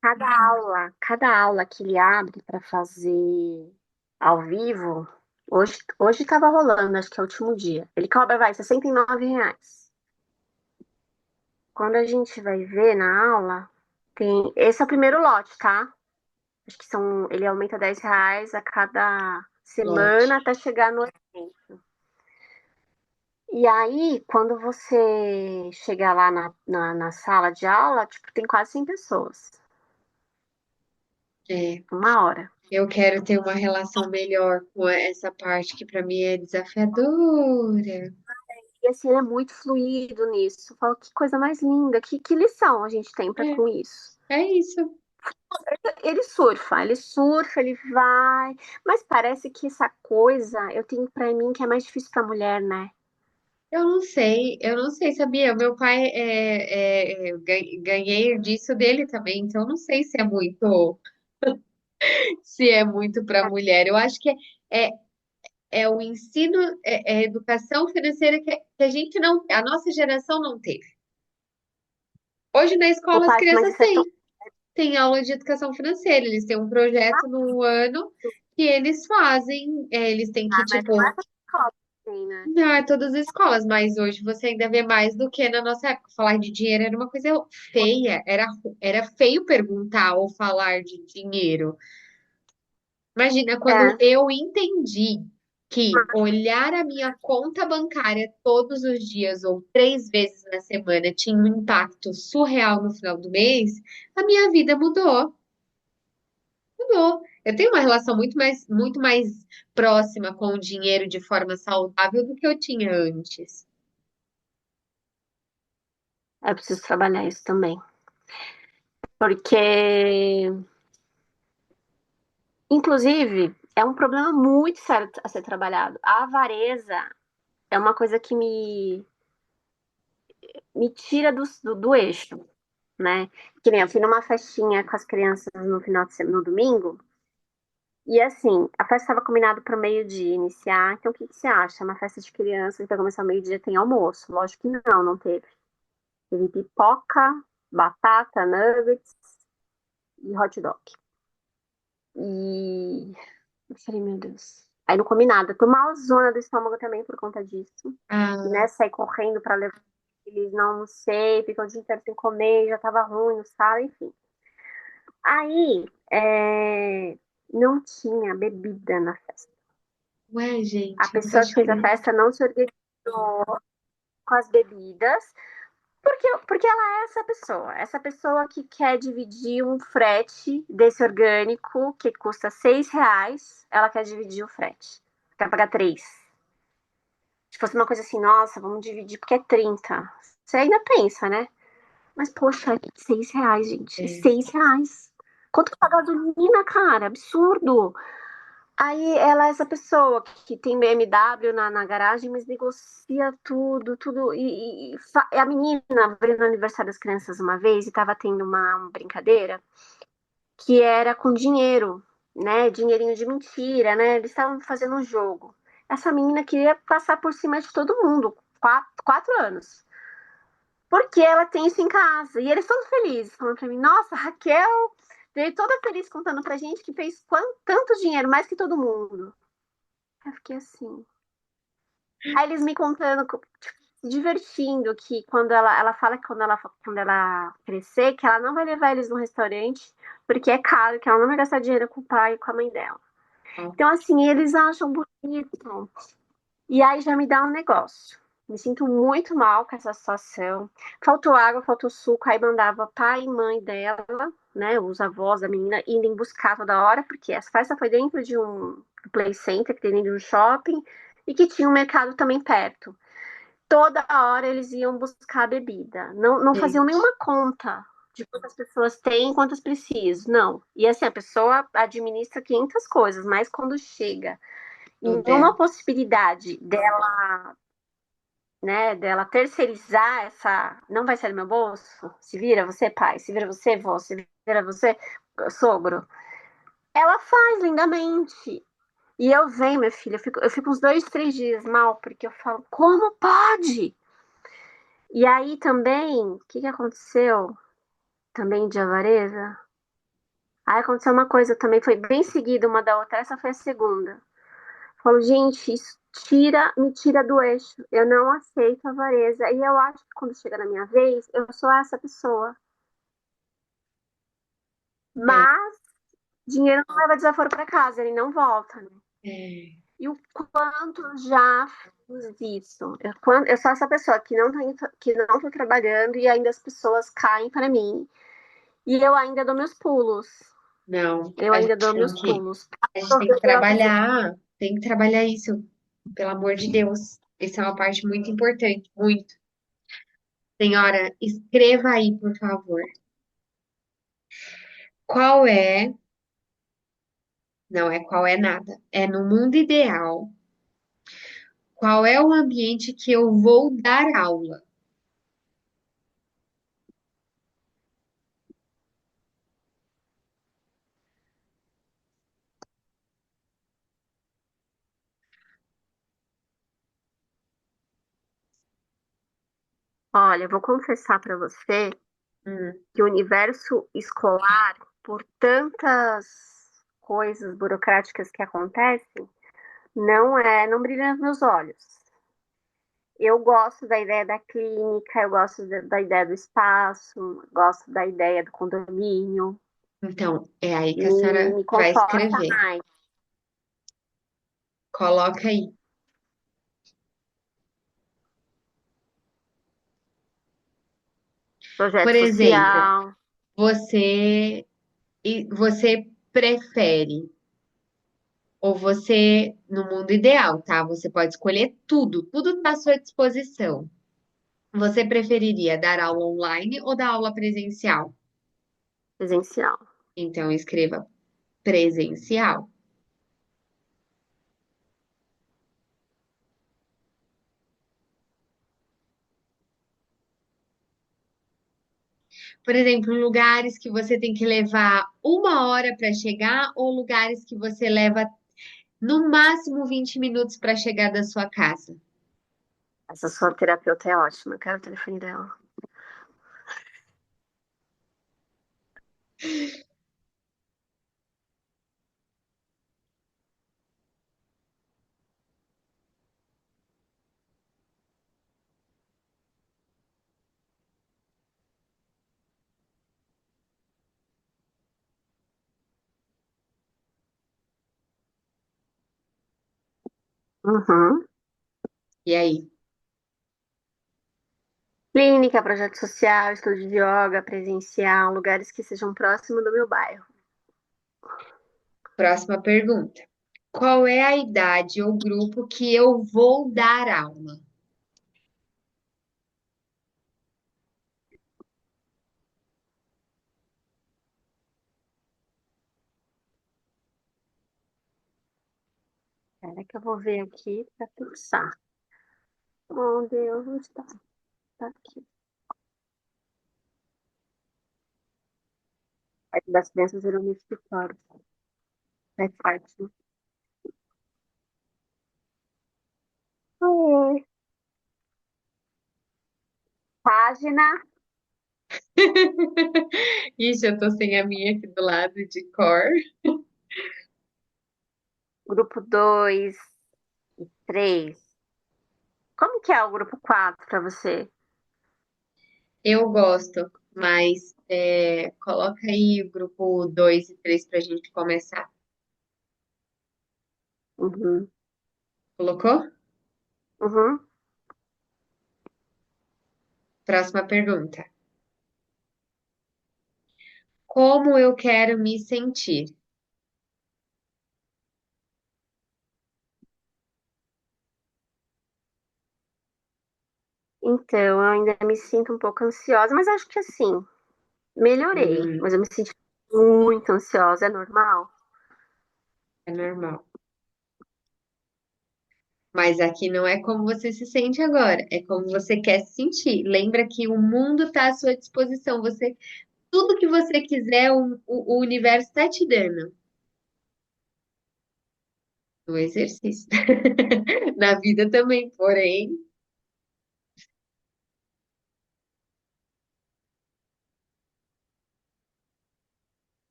Cada aula que ele abre para fazer ao vivo, hoje estava rolando, acho que é o último dia. Ele cobra, vai, R$ 69. Quando a gente vai ver na aula, esse é o primeiro lote, tá? Acho que ele aumenta R$ 10 a cada lote. semana até chegar no 80. E aí, quando você chegar lá na sala de aula, tipo, tem quase 100 pessoas. É, 1 hora. eu quero ter uma relação melhor com essa parte que para mim é desafiadora. E assim, ele é muito fluido nisso. Eu falo, que coisa mais linda, que lição a gente tem para É, com isso. é isso. Ele surfa, ele vai. Mas parece que essa coisa eu tenho pra mim que é mais difícil pra mulher, né? Eu não sei, sabia? O meu pai ganhei disso dele também, então eu não sei se é muito para mulher. Eu acho que é, é o ensino, é a educação financeira que a gente não, a nossa geração não teve. Hoje na Ô, escola as Paty, mas crianças isso é tão. têm aula de educação financeira, eles têm um projeto no ano que eles fazem, eles têm que, Ah, mas não é tipo, pra escola, assim, né? não é todas as escolas, mas hoje você ainda vê mais do que na nossa época. Falar de dinheiro era uma coisa feia, era feio perguntar ou falar de dinheiro. Imagina, quando É. eu entendi que olhar a minha conta bancária todos os dias ou 3 vezes na semana tinha um impacto surreal no final do mês, a minha vida mudou. Mudou. Eu tenho uma relação muito mais próxima com o dinheiro de forma saudável do que eu tinha antes. Eu preciso trabalhar isso também. Porque, inclusive, é um problema muito sério a ser trabalhado. A avareza é uma coisa que me tira do eixo, né? Que nem eu fui numa festinha com as crianças no final de semana, no domingo, e assim, a festa estava combinada para o meio-dia iniciar, então o que que você acha? Uma festa de crianças que vai começar ao meio-dia tem almoço? Lógico que não, não teve. Teve pipoca, batata, nuggets e hot dog. E eu falei, meu Deus. Aí não comi nada. Tô malzona do estômago também por conta disso. E, Ah, né, saí correndo pra levar eles, não almocei, ficou o dia inteiro sem comer, já tava ruim no sábado, enfim. Aí, não tinha bebida na festa. ué, A gente, não pessoa pode que fez a crer. festa não se organizou com as bebidas, porque ela é essa pessoa que quer dividir um frete desse orgânico que custa R$ 6, ela quer dividir o frete, quer pagar 3. Se fosse uma coisa assim, nossa, vamos dividir porque é 30. Você ainda pensa, né? Mas, poxa, R$ 6, gente. É É, R$ 6. Quanto que tá a gasolina, cara? Absurdo. Aí ela é essa pessoa que tem BMW na garagem, mas negocia tudo, tudo. A menina veio no aniversário das crianças uma vez e tava tendo uma brincadeira que era com dinheiro, né? Dinheirinho de mentira, né? Eles estavam fazendo um jogo. Essa menina queria passar por cima de todo mundo, 4 anos. Porque ela tem isso em casa. E eles todos felizes, falando pra mim, nossa, a Raquel veio toda feliz contando pra gente que fez tanto dinheiro, mais que todo mundo. Eu fiquei assim. Aí eles me contando, tipo, se divertindo, que ela fala que quando ela crescer, que ela não vai levar eles no restaurante, porque é caro, que ela não vai gastar dinheiro com o pai e com a mãe dela. ó, Então, assim, eles acham bonito. E aí já me dá um negócio. Me sinto muito mal com essa situação. Faltou água, faltou suco, aí mandava pai e mãe dela, né, os avós da menina, irem buscar toda hora, porque essa festa foi dentro de um play center que tem dentro de um shopping e que tinha um mercado também perto. Toda hora eles iam buscar bebida. Não faziam gente, nenhuma conta de quantas pessoas têm, quantas precisam. Não. E assim, a pessoa administra 500 coisas, mas quando chega em tudo é. uma possibilidade dela terceirizar essa, não vai ser do meu bolso, se vira você, pai, se vira você, vô, se vira você, sogro. Ela faz lindamente. E eu venho, minha filha, eu fico uns 2, 3 dias mal, porque eu falo, como pode? E aí também, o que que aconteceu? Também de avareza? Aí aconteceu uma coisa também, foi bem seguida uma da outra, essa foi a segunda. Falo, gente, isso me tira do eixo. Eu não aceito a avareza. E eu acho que quando chega na minha vez, eu sou essa pessoa. É, Mas dinheiro não leva desaforo para casa, ele não volta, né? é. E o quanto eu já fiz isso. Eu sou essa pessoa que não tô trabalhando e ainda as pessoas caem para mim. E eu ainda dou meus pulos. Não, Eu ainda dou meus pulos. a gente Pra resolver os outros. tem que trabalhar isso, pelo amor de Deus. Essa é uma parte muito importante, muito. Senhora, escreva aí, por favor. Qual é, não é qual é nada, é no mundo ideal, qual é o ambiente que eu vou dar aula? Olha, eu vou confessar para você Hum, que o universo escolar, por tantas coisas burocráticas que acontecem, não brilha nos meus olhos. Eu gosto da ideia da clínica, eu gosto da ideia do espaço, gosto da ideia do condomínio, então, é aí que a me, senhora me vai conforta escrever. mais. Coloca aí. Por Projeto exemplo, social. você prefere Ou você, no mundo ideal, tá? Você pode escolher tudo, tudo está à sua disposição. Você preferiria dar aula online ou dar aula presencial? Presencial. Então, escreva presencial. Por exemplo, lugares que você tem que levar 1 hora para chegar ou lugares que você leva no máximo 20 minutos para chegar da sua casa. Essa sua terapeuta é ótima. Eu quero o telefone dela. Uhum. E aí? Clínica, projeto social, estúdio de yoga, presencial, lugares que sejam próximos do meu bairro. Próxima pergunta. Qual é a idade ou grupo que eu vou dar aula? Espera que eu vou ver aqui para pensar. Oh, Deus, onde está? Tá aqui. Parte das crianças viram no escritório. Faz parte. Oi. Página, Ixi, eu tô sem a minha aqui do lado de cor. grupo 2 e 3. Como que é o grupo 4 para você? Eu gosto, mas coloca aí o grupo 2 e 3 para a gente começar. Uhum. Colocou? Uhum. Próxima pergunta. Como eu quero me sentir? Então, eu ainda me sinto um pouco ansiosa, mas acho que assim, melhorei. Hum, Mas eu me senti muito ansiosa, é normal? é normal. Mas aqui não é como você se sente agora, é como você quer se sentir. Lembra que o mundo está à sua disposição. Você, tudo que você quiser, o universo está te dando. No exercício. Na vida também, porém.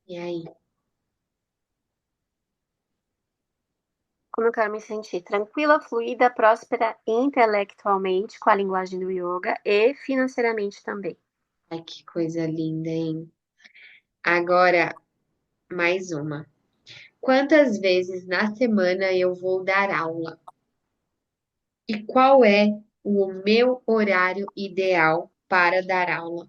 E aí? Como eu quero me sentir? Tranquila, fluida, próspera intelectualmente com a linguagem do yoga e financeiramente também. Ai, que coisa linda, hein? Agora, mais uma. Quantas vezes na semana eu vou dar aula? E qual é o meu horário ideal para dar aula?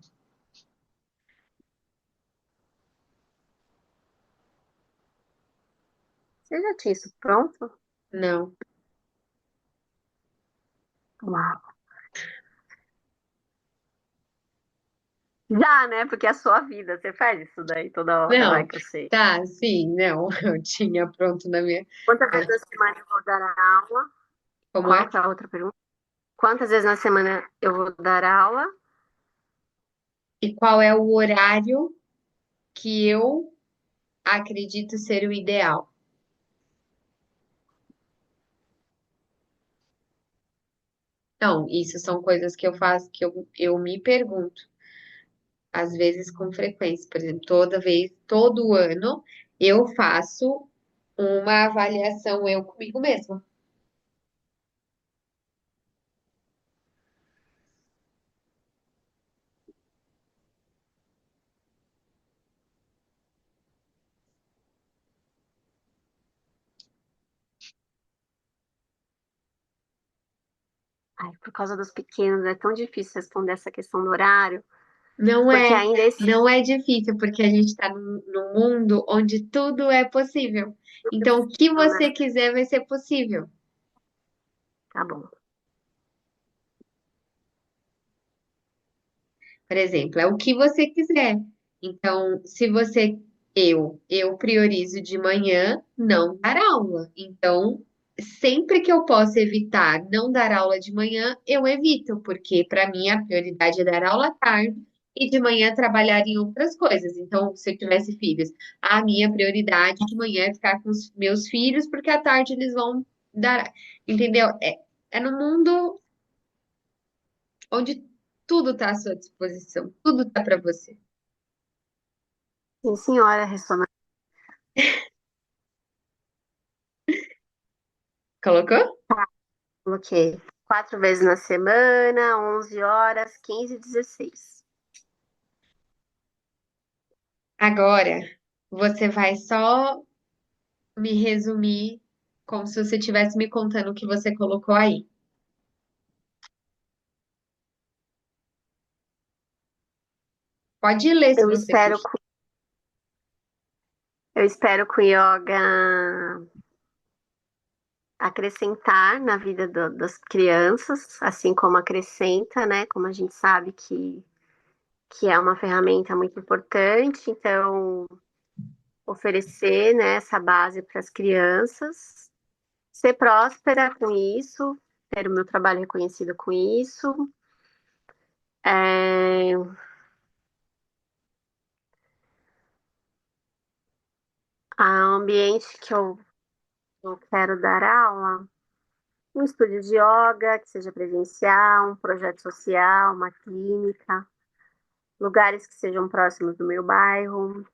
Você já tinha isso pronto? Não, Uau. Já, né? Porque é a sua vida. Você faz isso daí toda hora, vai não, que eu sei. tá, sim, não, eu tinha pronto na minha. Quantas vezes Ah, na semana eu vou dar aula? como Qual é? que é a outra pergunta? Quantas vezes na semana eu vou dar aula? E qual é o horário que eu acredito ser o ideal? Não, isso são coisas que eu faço, que eu me pergunto, às vezes com frequência. Por exemplo, toda vez, todo ano, eu faço uma avaliação eu comigo mesma. Ai, por causa dos pequenos, é tão difícil responder essa questão do horário, Não porque é, ainda esse não é difícil, porque a gente está num mundo onde tudo é possível. Então, o que não, né? você quiser vai ser possível. Tá bom. Por exemplo, é o que você quiser. Então, se você, eu priorizo de manhã não dar aula. Então, sempre que eu posso evitar não dar aula de manhã, eu evito, porque para mim a prioridade é dar aula à tarde e de manhã trabalhar em outras coisas. Então, se eu tivesse filhos, a minha prioridade de manhã é ficar com os meus filhos, porque à tarde eles vão dar, entendeu? É no mundo onde tudo está à sua disposição, tudo está para você. Sim, senhora, ressonância. Colocou? Ok. 4 vezes na semana, 11 horas, 15 e 16. Agora, você vai só me resumir como se você estivesse me contando o que você colocou aí. Pode ler se Eu você espero, puder. eu espero que o yoga acrescentar na vida das crianças, assim como acrescenta, né? Como a gente sabe que é uma ferramenta muito importante, então oferecer, né, essa base para as crianças, ser próspera com isso, ter o meu trabalho reconhecido com isso, é, a ambiente que eu quero dar aula, um estúdio de yoga, que seja presencial, um projeto social, uma clínica, lugares que sejam próximos do meu bairro,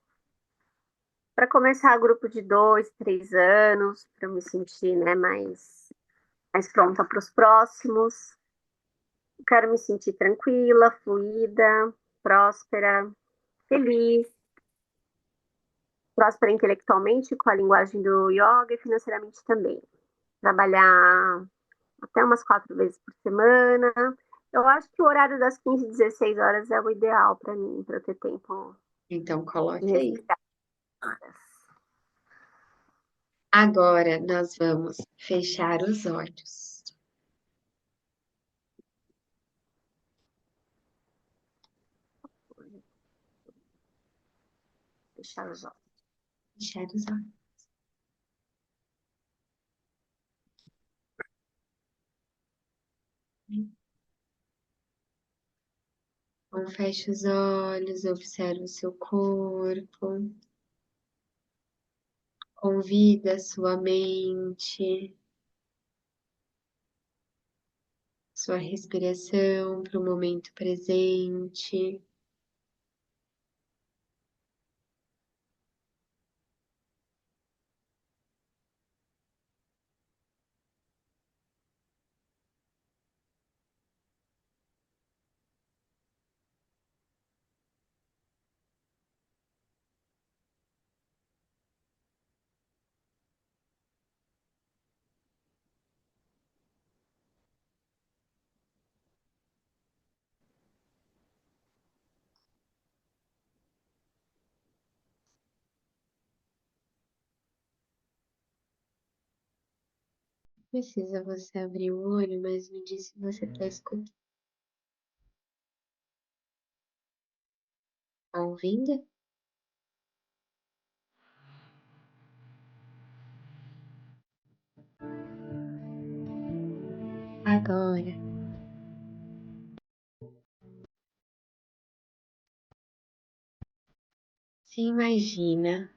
para começar grupo de 2, 3 anos, para eu me sentir, né, mais pronta para os próximos. Quero me sentir tranquila, fluida, próspera, feliz, próspera intelectualmente com a linguagem do yoga e financeiramente também. Trabalhar até umas 4 vezes por semana. Eu acho que o horário das 15 16 horas é o ideal para mim, para eu ter tempo Então, de coloque aí. respirar. Agora nós vamos fechar os olhos. Fechar os olhos. Fechar os olhos. Então, feche os olhos, observe o seu corpo, convida a sua mente, sua respiração para o momento presente. Precisa você abrir o olho, mas me diz se você está escutando. Tá ouvindo? Agora, se imagina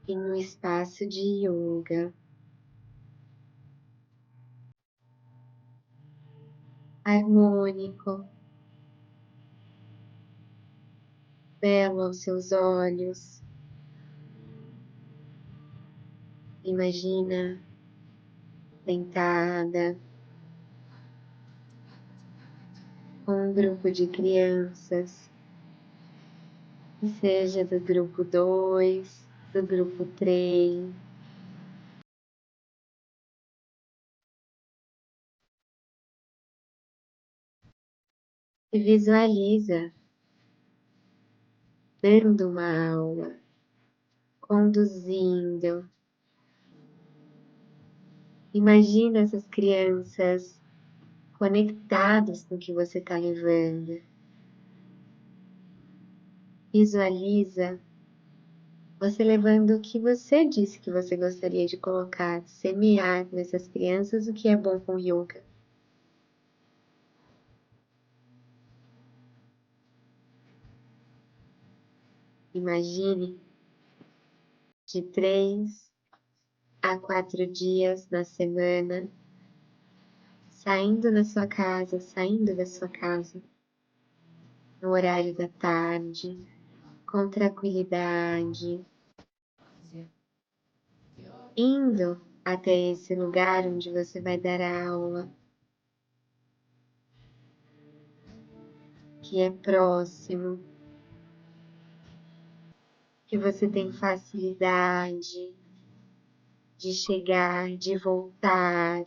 em um espaço de yoga, harmônico, belo aos seus olhos. Imagina sentada com um grupo de crianças, seja do grupo 2, do grupo 3. E visualiza dando uma aula, conduzindo. Imagina essas crianças conectadas com o que você está levando. Visualiza você levando o que você disse que você gostaria de colocar, semear nessas crianças o que é bom com yoga. Imagine de 3 a 4 dias na semana, saindo da sua casa, no horário da tarde, com tranquilidade, indo até esse lugar onde você vai dar a aula, que é próximo, que você tem facilidade de chegar, de voltar.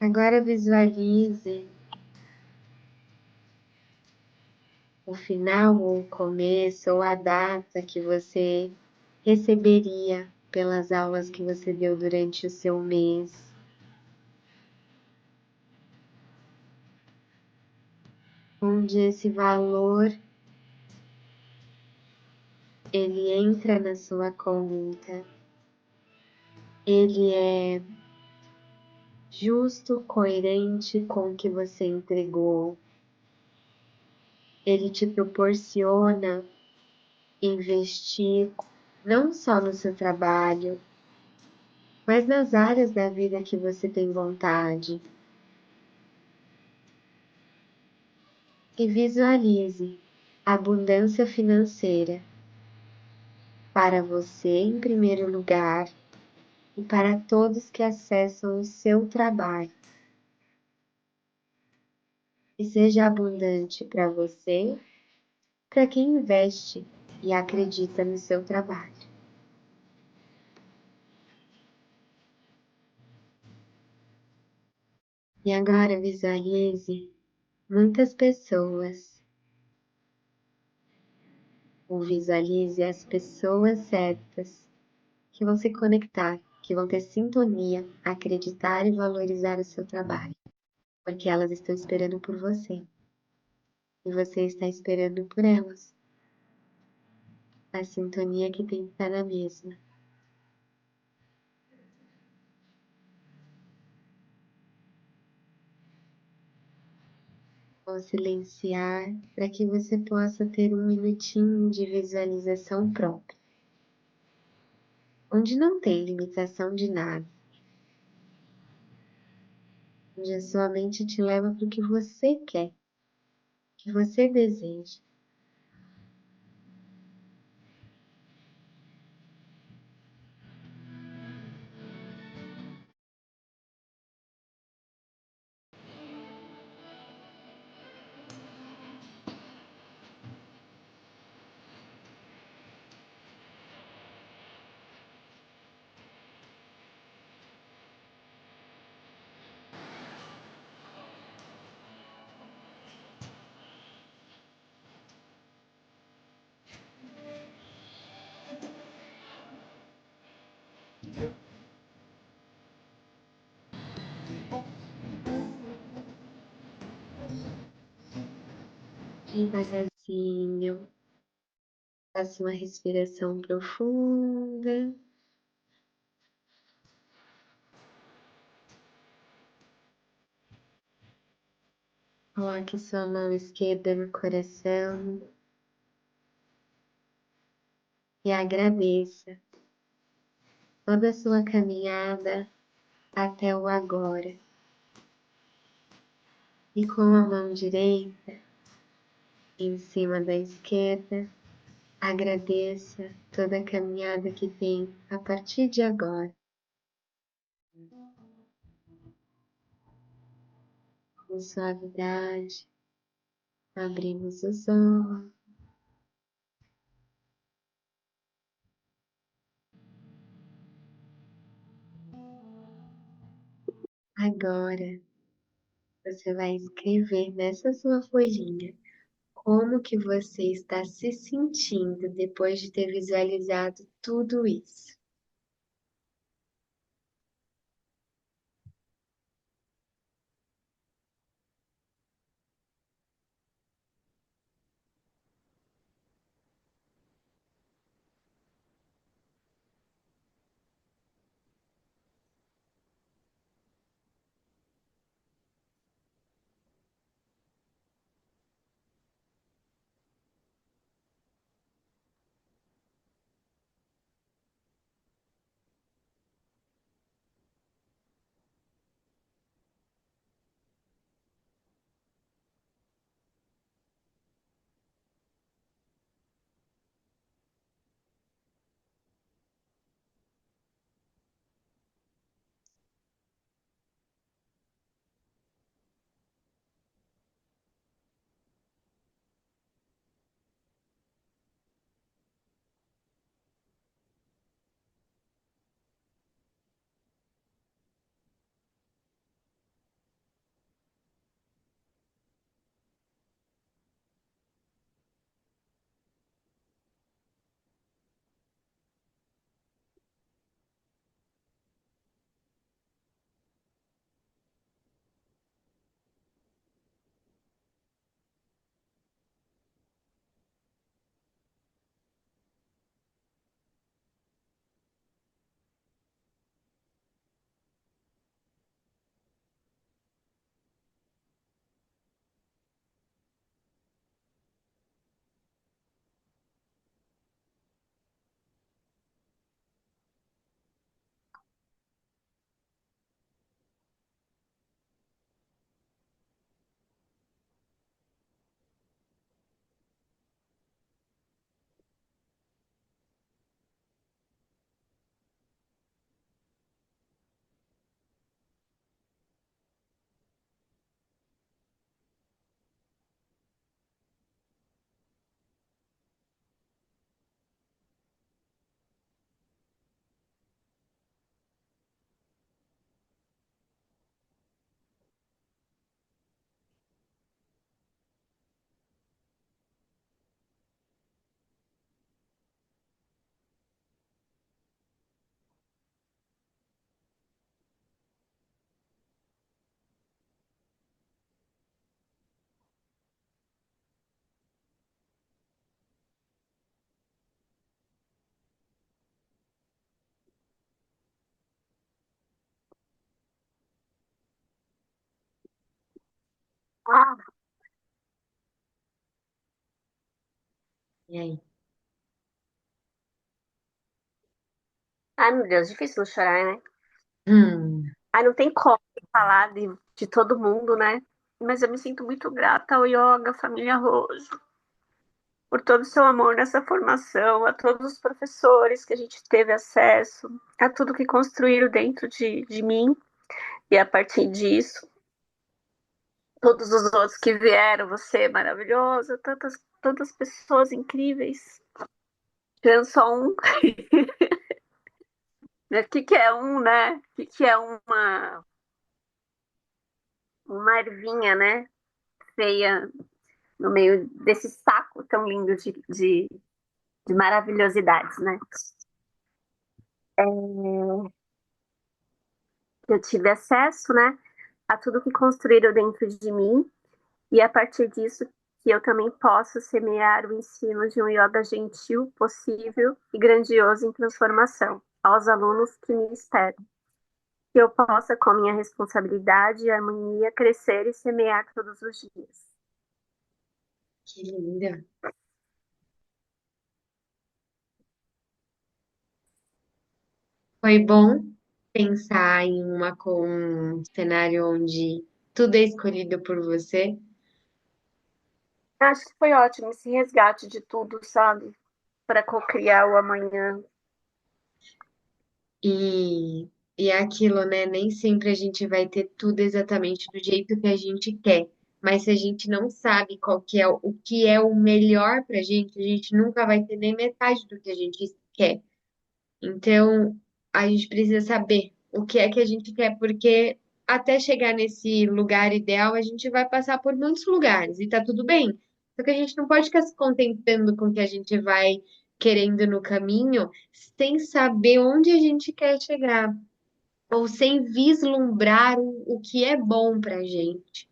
Agora visualize o final ou o começo ou a data que você receberia pelas aulas que você deu durante o seu mês. Onde esse valor ele entra na sua conta, ele é justo, coerente com o que você entregou, ele te proporciona investir não só no seu trabalho, mas nas áreas da vida que você tem vontade. E visualize a abundância financeira para você em primeiro lugar e para todos que acessam o seu trabalho. E seja abundante para você, para quem investe e acredita no seu trabalho. E agora visualize muitas pessoas, ou visualize as pessoas certas que vão se conectar, que vão ter sintonia, acreditar e valorizar o seu trabalho, porque elas estão esperando por você e você está esperando por elas. A sintonia que tem que estar na mesma. Vou silenciar para que você possa ter um minutinho de visualização própria, onde não tem limitação de nada, onde a sua mente te leva para o que você quer, o que você deseja. Devagarzinho, faça uma respiração profunda. Coloque sua mão esquerda no coração e agradeça toda a sua caminhada até o agora. E com a mão direita em cima da esquerda, agradeça toda a caminhada que tem a partir de agora. Com suavidade, abrimos os olhos. Agora você vai escrever nessa sua folhinha como que você está se sentindo depois de ter visualizado tudo isso. Ah, E aí? ai, meu Deus, difícil não chorar, né? Hum, Ai, não tem como falar de todo mundo, né? Mas eu me sinto muito grata ao Yoga, família Rojo, por todo o seu amor nessa formação, a todos os professores que a gente teve acesso, a tudo que construíram dentro de mim. E a partir disso, todos os outros que vieram, você é maravilhosa, tantas pessoas incríveis. Tirando só um, né? O que que é um, né? O que que é uma ervinha, né? Feia no meio desse saco tão lindo de maravilhosidades, né? Eu tive acesso, né, a tudo que construíram dentro de mim e a partir disso que eu também posso semear o ensino de um yoga gentil, possível e grandioso em transformação aos alunos que me esperam. Que eu possa, com minha responsabilidade e harmonia, crescer e semear todos os dias. que linda. Foi bom pensar em um cenário onde tudo é escolhido por você. Acho que foi ótimo esse resgate de tudo, sabe? Para cocriar o amanhã. E, e é aquilo, né? Nem sempre a gente vai ter tudo exatamente do jeito que a gente quer. Mas se a gente não sabe qual que é o melhor pra gente, a gente nunca vai ter nem metade do que a gente quer. Então, a gente precisa saber o que é que a gente quer, porque até chegar nesse lugar ideal, a gente vai passar por muitos lugares e tá tudo bem. Só que a gente não pode ficar se contentando com o que a gente vai querendo no caminho, sem saber onde a gente quer chegar, ou sem vislumbrar o que é bom pra gente.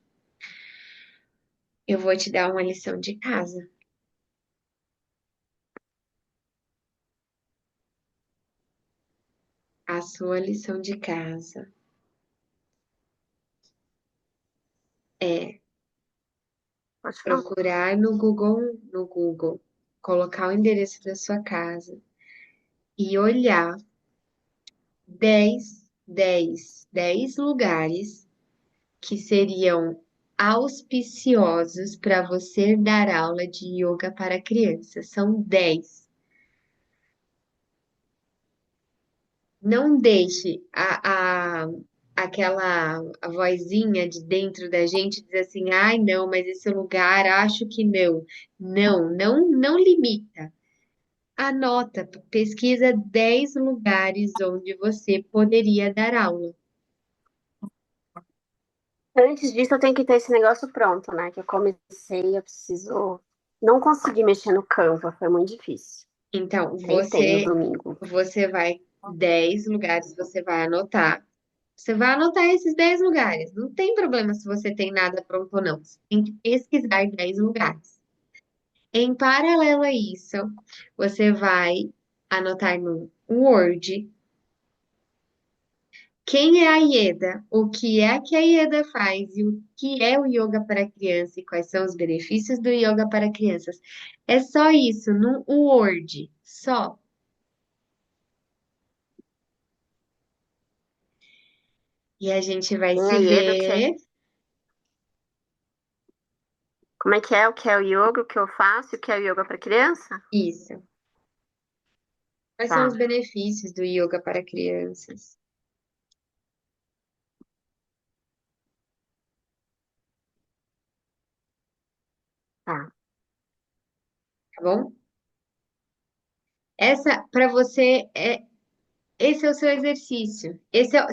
Eu vou te dar uma lição de casa. A sua lição de casa é Pode falar. procurar no Google, colocar o endereço da sua casa e olhar 10 lugares que seriam auspiciosos para você dar aula de yoga para crianças. São 10. Não deixe aquela a vozinha de dentro da gente dizer assim, ai, não, mas esse lugar acho que não. Não limita. Anota, pesquisa 10 lugares onde você poderia dar aula. Antes disso, eu tenho que ter esse negócio pronto, né? Que eu comecei, eu preciso. Não consegui mexer no Canva, foi muito difícil. Então, Tentei no domingo. você vai 10 lugares, você vai anotar. Você vai anotar esses 10 lugares. Não tem problema se você tem nada pronto ou não. Você tem que pesquisar 10 lugares. Em paralelo a isso, você vai anotar no Word quem é a Ieda, o que é que a Ieda faz e o que é o yoga para criança e quais são os benefícios do yoga para crianças. É só isso, no Word, só. E a gente vai E se aí, do que é? ver. Como é que é? O que é o yoga? O que eu faço? O que é o yoga para criança? Isso. Quais são os Tá, benefícios do yoga para crianças? tá. Tá bom? Essa, para você, esse é o seu exercício.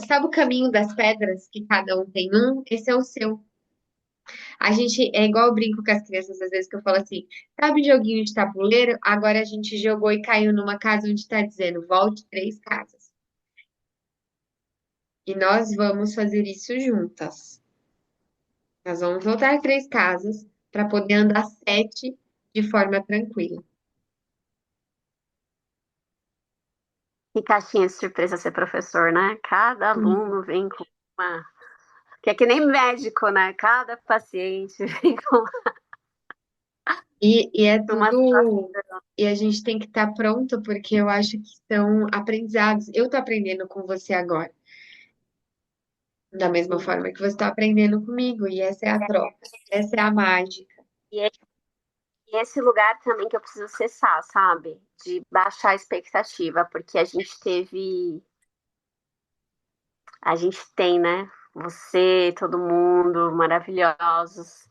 Sabe o caminho das pedras, que cada um tem um? Esse é o seu. A gente é igual eu brinco com as crianças, às vezes que eu falo assim, sabe joguinho de tabuleiro? Agora a gente jogou e caiu numa casa onde está dizendo, volte 3 casas. E nós vamos fazer isso juntas. Nós vamos voltar 3 casas para poder andar 7 de forma tranquila. Que caixinha de surpresa ser professor, né? Cada aluno vem com uma. Que é que nem médico, né? Cada paciente vem com E é uma tudo. E a gente tem que estar pronto, porque eu acho que são aprendizados. Eu estou aprendendo com você agora, da mesma situação. forma que você está aprendendo comigo, e essa é a troca, essa é a mágica. E é e esse lugar também que eu preciso acessar, sabe? De baixar a expectativa, porque a gente tem, né? Você, todo mundo, maravilhosos,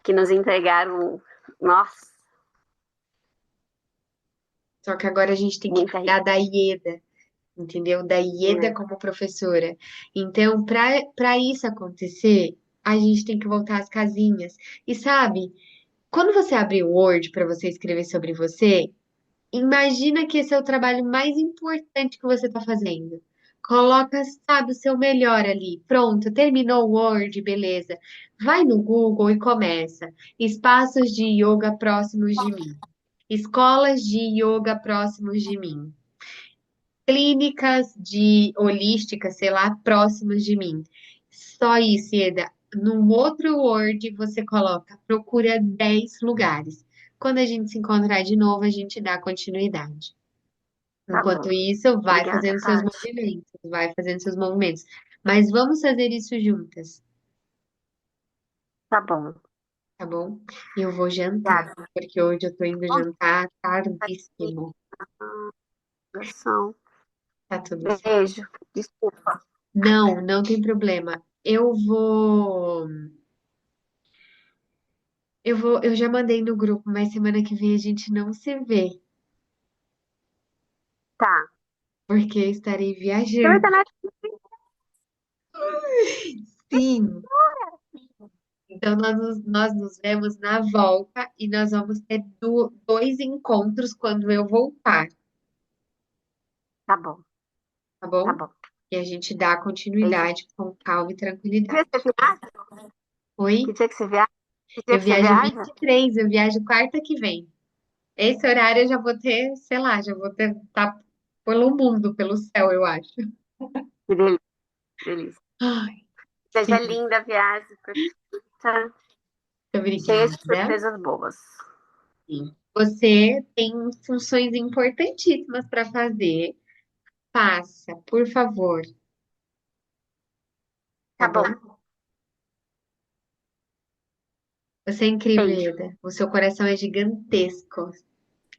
que nos entregaram, nossa, Só que agora a gente tem que muita cuidar da Ieda, entendeu? Da Ieda riqueza. como professora. Então, para isso acontecer, a gente tem que voltar às casinhas. E sabe, quando você abre o Word para você escrever sobre você, imagina que esse é o trabalho mais importante que você está fazendo. Coloca, sabe, o seu melhor ali. Pronto, terminou o Word, beleza. Vai no Google e começa. Espaços de yoga próximos de mim. Escolas de yoga próximos de mim. Clínicas de holística, sei lá, próximos de mim. Só isso, Ieda. No outro Word você coloca, procura 10 lugares. Quando a gente se encontrar de novo, a gente dá continuidade. Tá Enquanto bom. isso, vai Obrigada, fazendo seus Paty. movimentos, vai fazendo seus movimentos. Mas vamos fazer isso juntas, Tá bom. tá bom? E eu vou jantar, Obrigada. porque hoje eu tô indo Bom jantar dia, tardíssimo. coração. Tá tudo certo. Beijo. Desculpa. Não, não tem problema. Eu já mandei no grupo, mas semana que vem a gente não se vê, Tá. porque eu estarei Você vai viajando. estar na... Sim, então nós nos vemos na volta e nós vamos ter dois encontros quando eu voltar, Tá bom. tá Tá bom? bom. E a gente dá Beijo. continuidade com calma e Que dia tranquilidade. você viaja? Que Oi? dia que você viaja? Que dia Eu que você viajo viaja? 23, eu viajo quarta que vem. Esse horário eu já vou ter, sei lá, já vou ter, tá pelo mundo, pelo céu, eu acho. Que delícia. Delícia. Ai, Seja sim, linda a viagem, perfeita, muito cheia de obrigada. surpresas boas. Sim. Você tem funções importantíssimas para fazer. Faça, por favor, tá Tá bom. bom? Você é incrível, Beijo. Eda. O seu coração é gigantesco.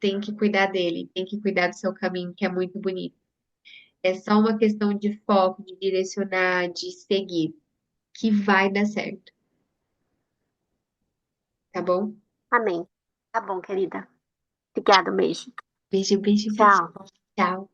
Tem que cuidar dele, tem que cuidar do seu caminho, que é muito bonito. É só uma questão de foco, de direcionar, de seguir, que vai dar certo, tá bom? Amém. Tá bom, querida. Obrigada, um beijo. Beijo, beijo, beijo. Tchau. Tchau.